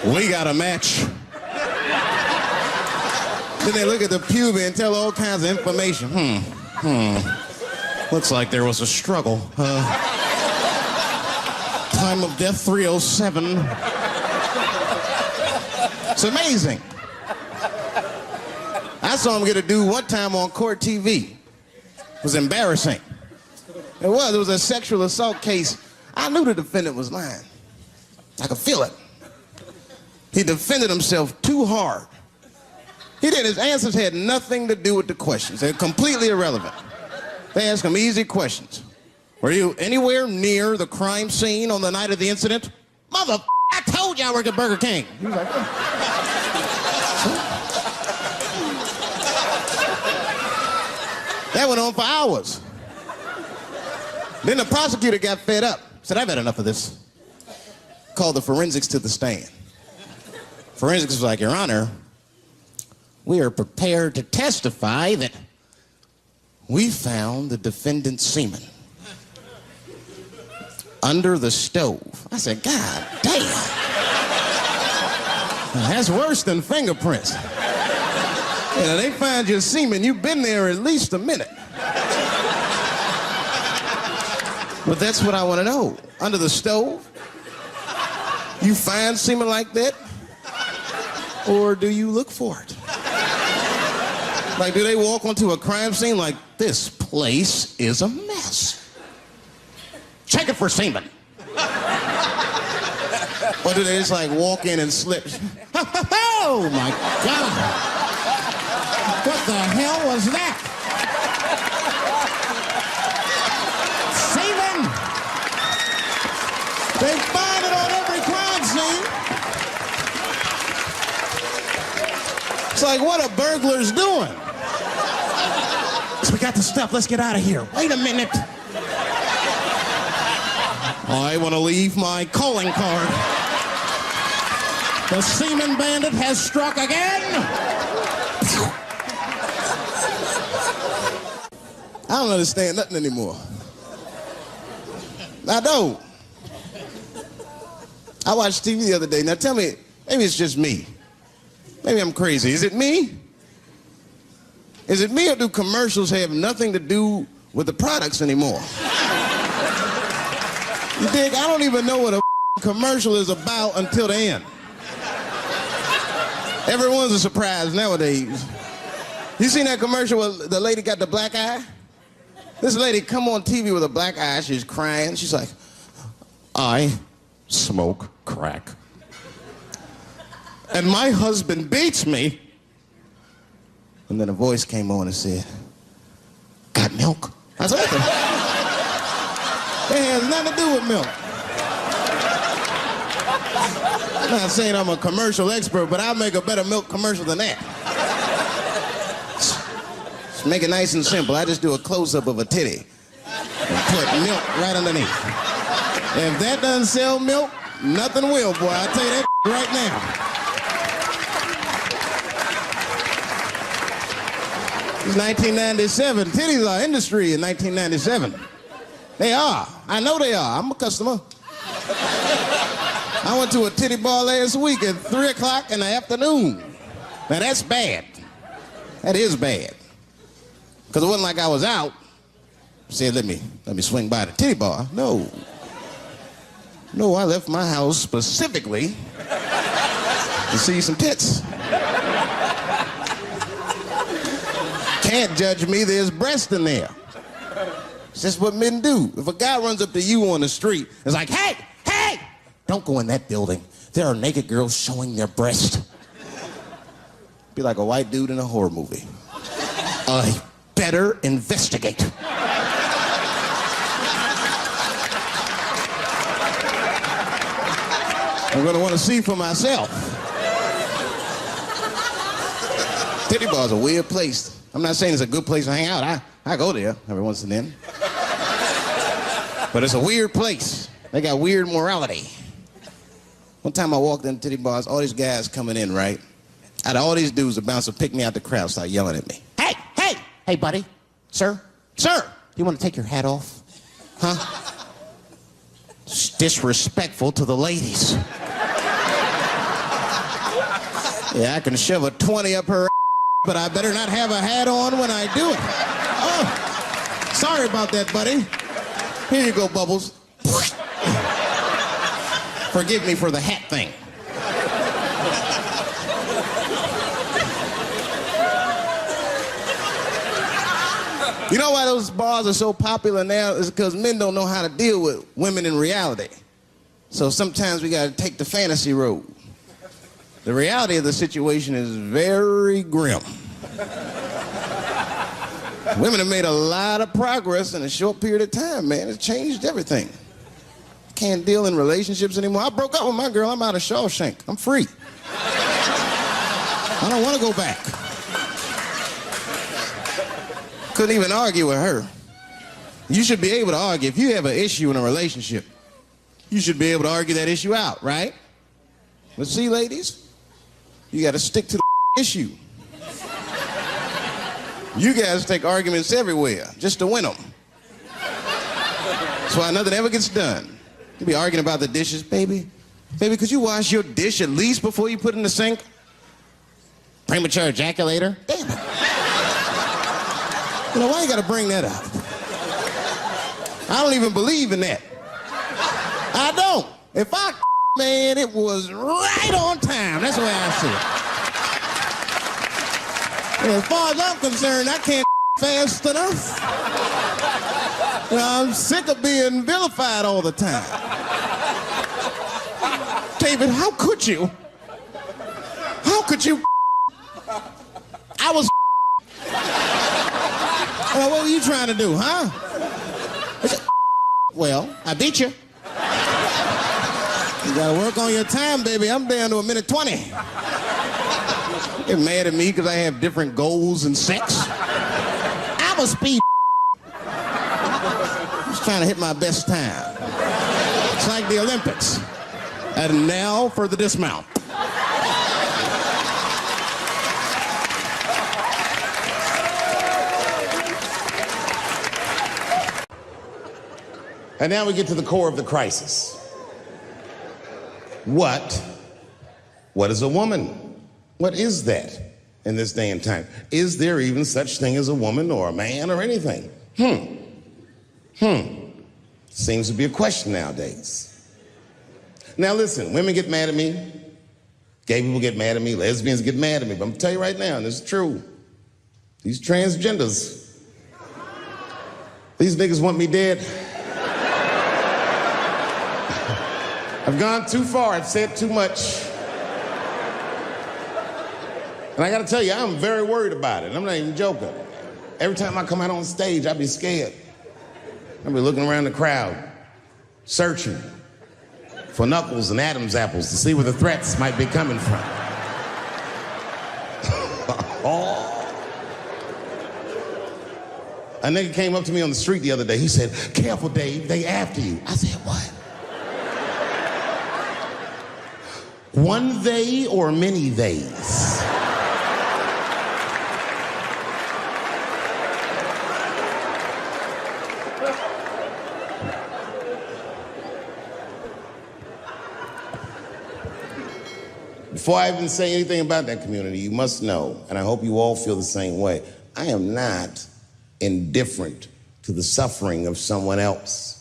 We got a match. Then they look at the pubic and tell all kinds of information. Looks like there was a struggle. Time of death 307. It's amazing. I saw him get a dude one time on court TV. It was embarrassing. It was a sexual assault case. I knew the defendant was lying. I could feel it. He defended himself too hard. He did. His answers had nothing to do with the questions. They're completely irrelevant. They asked him easy questions. Were you anywhere near the crime scene on the night of the incident? Mother, I told you I worked at Burger King. He was like, that went on for hours. Then the prosecutor got fed up. Said, I've had enough of this. Called the forensics to the stand. Forensics was like, Your Honor, we are prepared to testify that we found the defendant's semen under the stove. I said, God damn. That's worse than fingerprints. You know, they find your semen, you've been there at least a minute. But that's what I want to know. Under the stove? You find semen like that? Or do you look for it? Like, do they walk onto a crime scene like, this place is a mess? Check it for semen. Or do they just like walk in and slip? Oh my God. What the hell was that? Semen. They find it on every crime scene. It's like, what are burglars doing? So we got the stuff, let's get out of here. Wait a minute. I want to leave my calling card. The semen bandit has struck again. I don't understand nothing anymore. I don't. I watched TV the other day. Now tell me, maybe it's just me. Maybe I'm crazy. Is it me? Is it me, or do commercials have nothing to do with the products anymore. You dig? I don't even know what a commercial is about until the end. Everyone's a surprise nowadays. You seen that commercial where the lady got the black eye? This lady come on TV with a black eye, she's crying. She's like, I smoke crack. And my husband beats me. And then a voice came on and said, got milk? I said, what the? It has nothing to do with milk. I'm not saying I'm a commercial expert, but I'll make a better milk commercial than that. Just make it nice and simple. I just do a close-up of a titty and put milk right underneath. If that doesn't sell milk, nothing will, boy. I'll tell you that right now. It's 1997. Titties are industry in 1997. They are. I know they are. I'm a customer. I went to a titty bar last week at 3 o'clock in the afternoon. Now that's bad. That is bad. Because it wasn't like I was out, said, let me swing by the titty bar. No. No, I left my house specifically to see some tits. Can't judge me, there's breast in there. It's just what men do. If a guy runs up to you on the street, it's like, hey, hey, don't go in that building. There are naked girls showing their breast. Be like a white dude in a horror movie. I better investigate. I'm gonna want to see for myself. Titty bar's a weird place. I'm not saying it's a good place to hang out. I go there every once and then. But it's a weird place. They got weird morality. One time I walked in titty bars, all these guys coming in, right? Out of all these dudes, the bouncer picked me out the crowd, started yelling at me. Hey, hey, hey, buddy, sir, do you want to take your hat off? Huh? It's disrespectful to the ladies. Yeah, I can shove a 20 up her, but I better not have a hat on when I do it. Oh, sorry about that, buddy. Here you go, Bubbles. Forgive me for the hat thing. You know why those bars are so popular now? Is because men don't know how to deal with women in reality. So sometimes we gotta take the fantasy road. The reality of the situation is very grim. Women have made a lot of progress in a short period of time, man. It's changed everything. Can't deal in relationships anymore. I broke up with my girl. I'm out of Shawshank. I'm free. I don't want to go back. Couldn't even argue with her. You should be able to argue. If you have an issue in a relationship, you should be able to argue that issue out, right? But see, ladies, you got to stick to the issue. You guys take arguments everywhere just to win them. That's why nothing ever gets done. You be arguing about the dishes, baby. Baby, could you wash your dish at least before you put it in the sink? Premature ejaculator? Damn it. You know, why you gotta bring that up? I don't even believe in that. I don't. If I man, it was right on time. That's the way I see it. And as far as I'm concerned, I can't fast enough. You know, I'm sick of being vilified all the time. David, how could you? How could you? I was. What were you trying to do, huh? Well, I beat you. You gotta work on your time, baby. I'm down to a minute 20. Get mad at me because I have different goals in sex. I'm a speed. Just trying to hit my best time. It's like the Olympics. And now for the dismount. And now we get to the core of the crisis. What is a woman? What is that in this day and time? Is there even such thing as a woman or a man or anything? Seems to be a question nowadays. Now listen, women get mad at me, gay people get mad at me, lesbians get mad at me, but I'm gonna tell you right now, and this is true, these transgenders, these niggas want me dead. I've gone too far, I've said too much. And I gotta tell you, I'm very worried about it. I'm not even joking. Every time I come out on stage, I be scared. I be looking around the crowd, searching for knuckles and Adam's apples to see where the threats might be coming from. A nigga came up to me on the street the other day. He said, "Careful, Dave, they after you." I said, "What? One they or many theys?" Before I even say anything about that community, you must know, and I hope you all feel the same way, I am not indifferent to the suffering of someone else.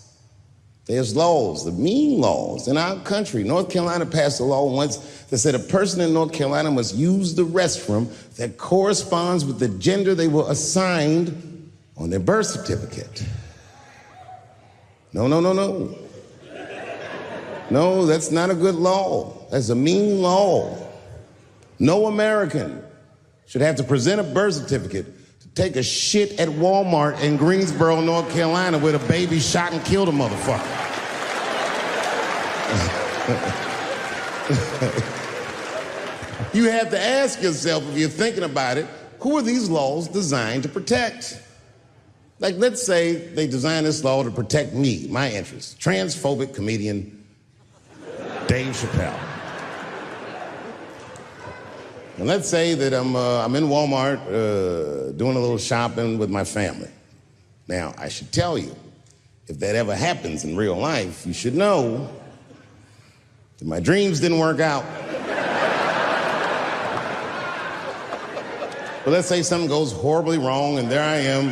There's laws, the mean laws in our country. North Carolina passed a law once that said a person in North Carolina must use the restroom that corresponds with the gender they were assigned on their birth certificate. No. No, that's not a good law. That's a mean law. No American should have to present a birth certificate to take a shit at Walmart in Greensboro, North Carolina, where the baby shot and killed a motherfucker. You have to ask yourself, if you're thinking about it, who are these laws designed to protect? Like, let's say they designed this law to protect me, my interests. Transphobic comedian Dave Chappelle. And let's say that I'm in Walmart doing a little shopping with my family. Now, I should tell you, if that ever happens in real life, you should know that my dreams didn't work out. But let's say something goes horribly wrong, and there I am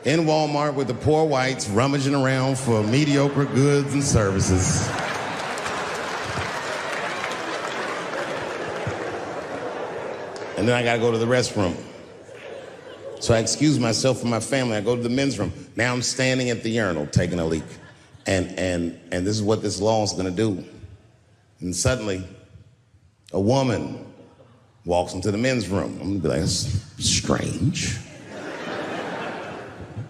in Walmart with the poor whites rummaging around for mediocre goods and services. And then I gotta go to the restroom. So I excuse myself from my family. I go to the men's room. Now I'm standing at the urinal taking a leak. And this is what this law is gonna do. And suddenly, a woman walks into the men's room. I'm gonna be like, that's strange.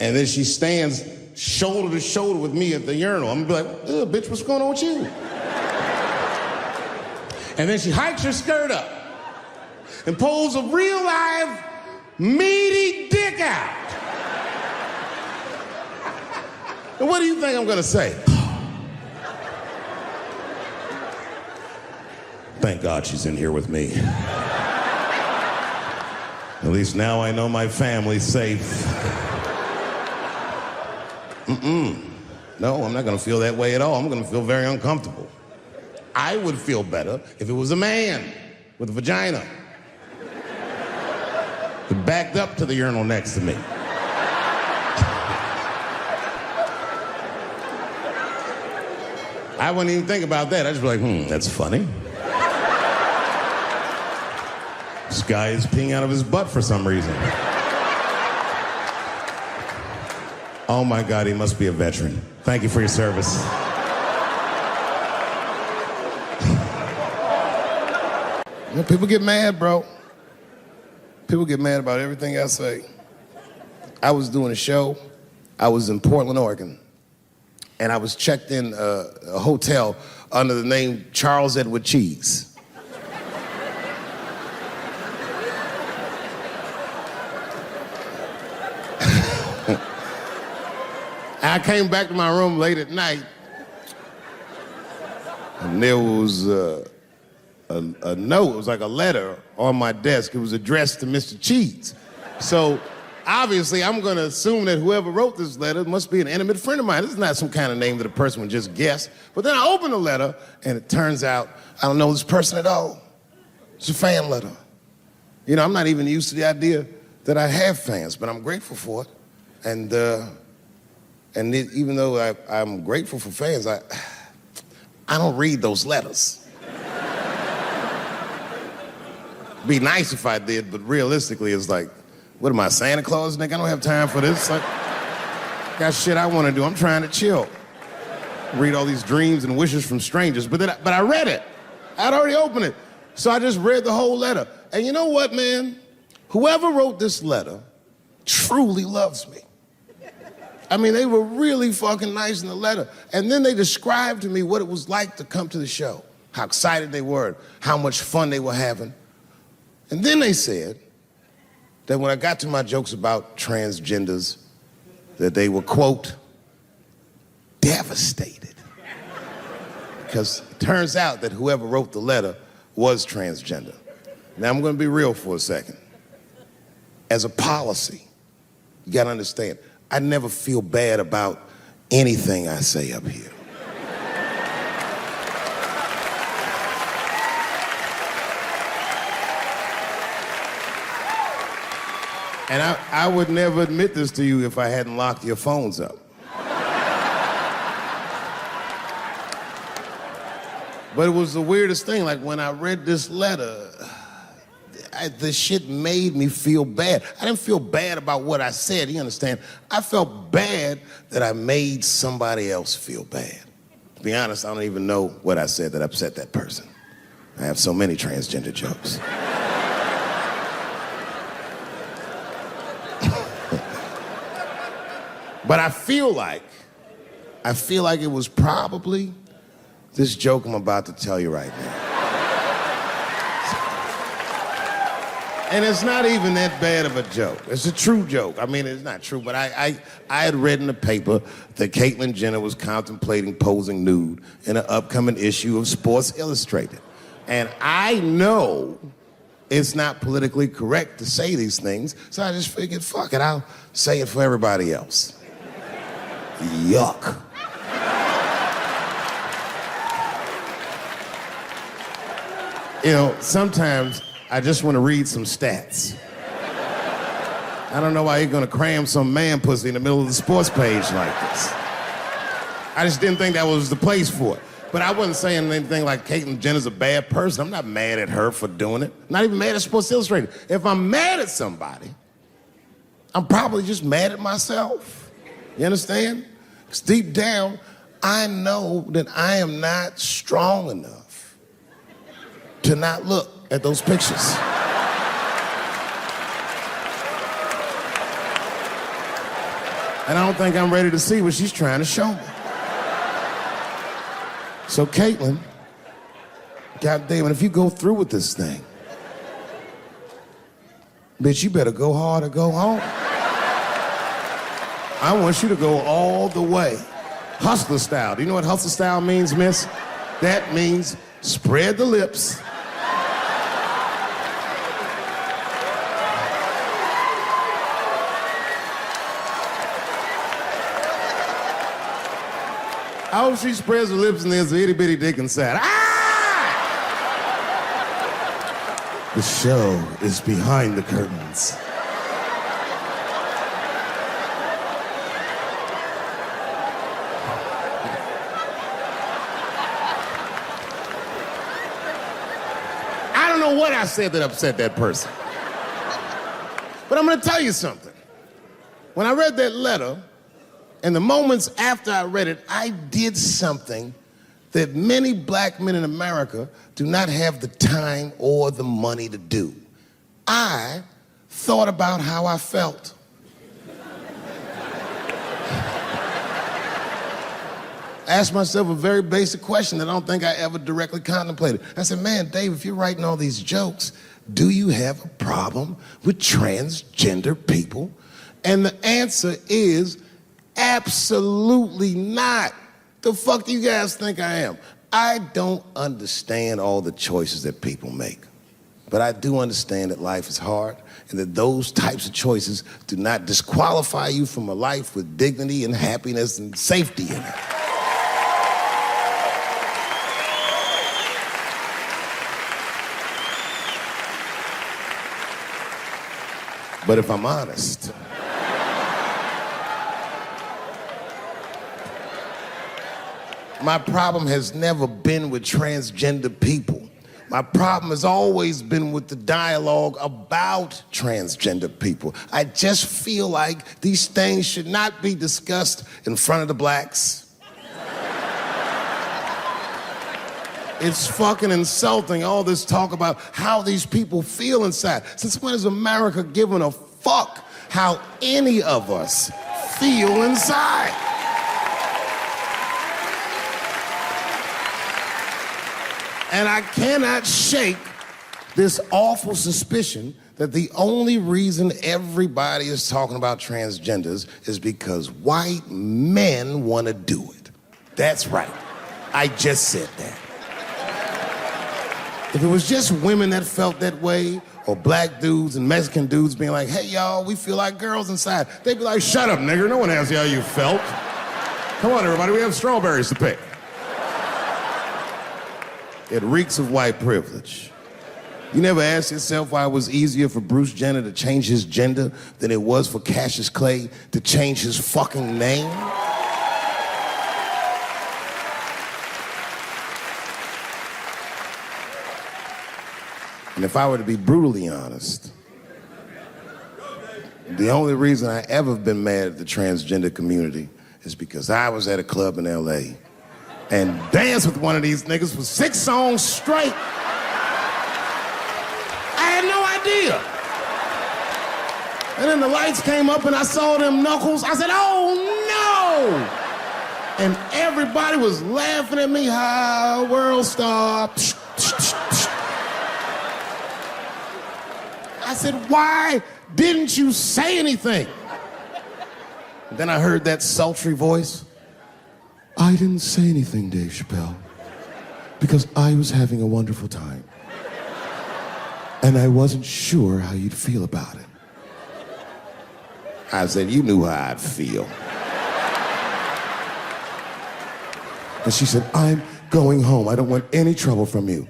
And then she stands shoulder to shoulder with me at the urinal. I'm gonna be like, bitch, what's going on with you? And then she hikes her skirt up and pulls a real live, meaty dick out. And what do you think I'm gonna say? Thank God she's in here with me. At least now I know my family's safe. No, I'm not gonna feel that way at all. I'm gonna feel very uncomfortable. I would feel better if it was a man with a vagina who backed up to the urinal next to me. I wouldn't even think about that. I'd just be like, that's funny. This guy is peeing out of his butt for some reason. Oh my God, he must be a veteran. Thank you for your service. You know, people get mad, bro. People get mad about everything I say. I was doing a show. I was in Portland, Oregon. And I was checked in a hotel under the name Charles Edward Cheese. I came back to my room late at night, and there was a note. It was like a letter on my desk. It was addressed to Mr. Cheese. So obviously, I'm going to assume that whoever wrote this letter must be an intimate friend of mine. This is not some kind of name that a person would just guess. But then I open the letter, and it turns out I don't know this person at all. It's a fan letter. You know, I'm not even used to the idea that I have fans, but I'm grateful for it. And And even though I'm grateful for fans, I don't read those letters. Be nice if I did, but realistically, it's like, what am I, Santa Claus, nigga? I don't have time for this. Like, got shit I want to do. I'm trying to chill. Read all these dreams and wishes from strangers, but I read it. I'd already opened it. So I just read the whole letter. And you know what, man? Whoever wrote this letter truly loves me. I mean, they were really fucking nice in the letter. And then they described to me what it was like to come to the show, how excited they were, how much fun they were having. And then they said that when I got to my jokes about transgenders, that they were, quote, devastated. Because it turns out that whoever wrote the letter was transgender. Now, I'm going to be real for a second. As a policy, you got to understand, I never feel bad about anything I say up here. And I would never admit this to you if I hadn't locked your phones up. But it was the weirdest thing. Like, when I read this letter, this shit made me feel bad. I didn't feel bad about what I said, you understand? I felt bad that I made somebody else feel bad. To be honest, I don't even know what I said that upset that person. I have so many transgender jokes. But I feel like it was probably this joke I'm about to tell you right now. And it's not even that bad of a joke. It's a true joke. I mean, it's not true, but I had read in the paper that Caitlyn Jenner was contemplating posing nude in an upcoming issue of Sports Illustrated. And I know it's not politically correct to say these things, so I just figured, fuck it, I'll say it for everybody else. Yuck. You know, sometimes I just want to read some stats. I don't know why you're gonna cram some man pussy in the middle of the sports page like this. I just didn't think that was the place for it. But I wasn't saying anything like Caitlyn Jenner's a bad person. I'm not mad at her for doing it. Not even mad at Sports Illustrated. If I'm mad at somebody, I'm probably just mad at myself. You understand? Because deep down, I know that I am not strong enough to not look at those pictures. And I don't think I'm ready to see what she's trying to show me. So Caitlyn, goddamn it, if you go through with this thing, bitch, you better go hard or go home. I want you to go all the way. Hustler style. Do you know what hustler style means, miss? That means spread the lips. I hope she spreads her lips and there's an itty bitty dick inside. Ah! The show is behind the curtains. I don't know what I said that upset that person. But I'm gonna tell you something. When I read that letter, and the moments after I read it, I did something that many black men in America do not have the time or the money to do. I thought about how I felt. Asked myself a very basic question that I don't think I ever directly contemplated. I said, man, Dave, if you're writing all these jokes, do you have a problem with transgender people? And the answer is, absolutely not. The fuck do you guys think I am? I don't understand all the choices that people make. But I do understand that life is hard and that those types of choices do not disqualify you from a life with dignity and happiness and safety in it. But if I'm honest, My problem has never been with transgender people. My problem has always been with the dialogue about transgender people. I just feel like these things should not be discussed in front of the blacks. It's fucking insulting, all this talk about how these people feel inside. Since when has America given a fuck how any of us feel inside? And I cannot shake this awful suspicion that the only reason everybody is talking about transgenders is because white men want to do it. That's right. I just said that. If it was just women that felt that way, or black dudes and Mexican dudes being like, hey, y'all, we feel like girls inside, they'd be like, shut up, nigger, no one asked you how you felt. Come on, everybody, we have strawberries to pick. It reeks of white privilege. You never asked yourself why it was easier for Bruce Jenner to change his gender than it was for Cassius Clay to change his fucking name? And if I were to be brutally honest, the only reason I ever been mad at the transgender community is because I was at a club in LA and danced with one of these niggas for 6 songs straight. I had no idea. And then the lights came up and I saw them knuckles. I said, oh no! And everybody was laughing at me, how world star. I said, why didn't you say anything? Then I heard that sultry voice. I didn't say anything, Dave Chappelle, because I was having a wonderful time. And I wasn't sure how you'd feel about it. I said, you knew how I'd feel. And she said, I'm going home. I don't want any trouble from you.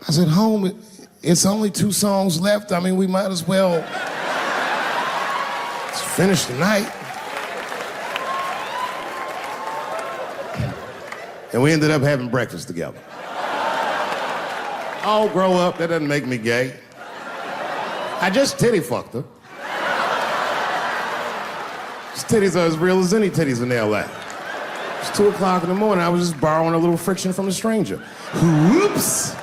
I said, home? It's only 2 songs left. I mean, we might as well finish the night. And we ended up having breakfast together. Oh, grow up, that doesn't make me gay. I just titty fucked her. His titties are as real as any titties in LA. It's 2 o'clock in the morning, I was just borrowing a little friction from a stranger. Whoops!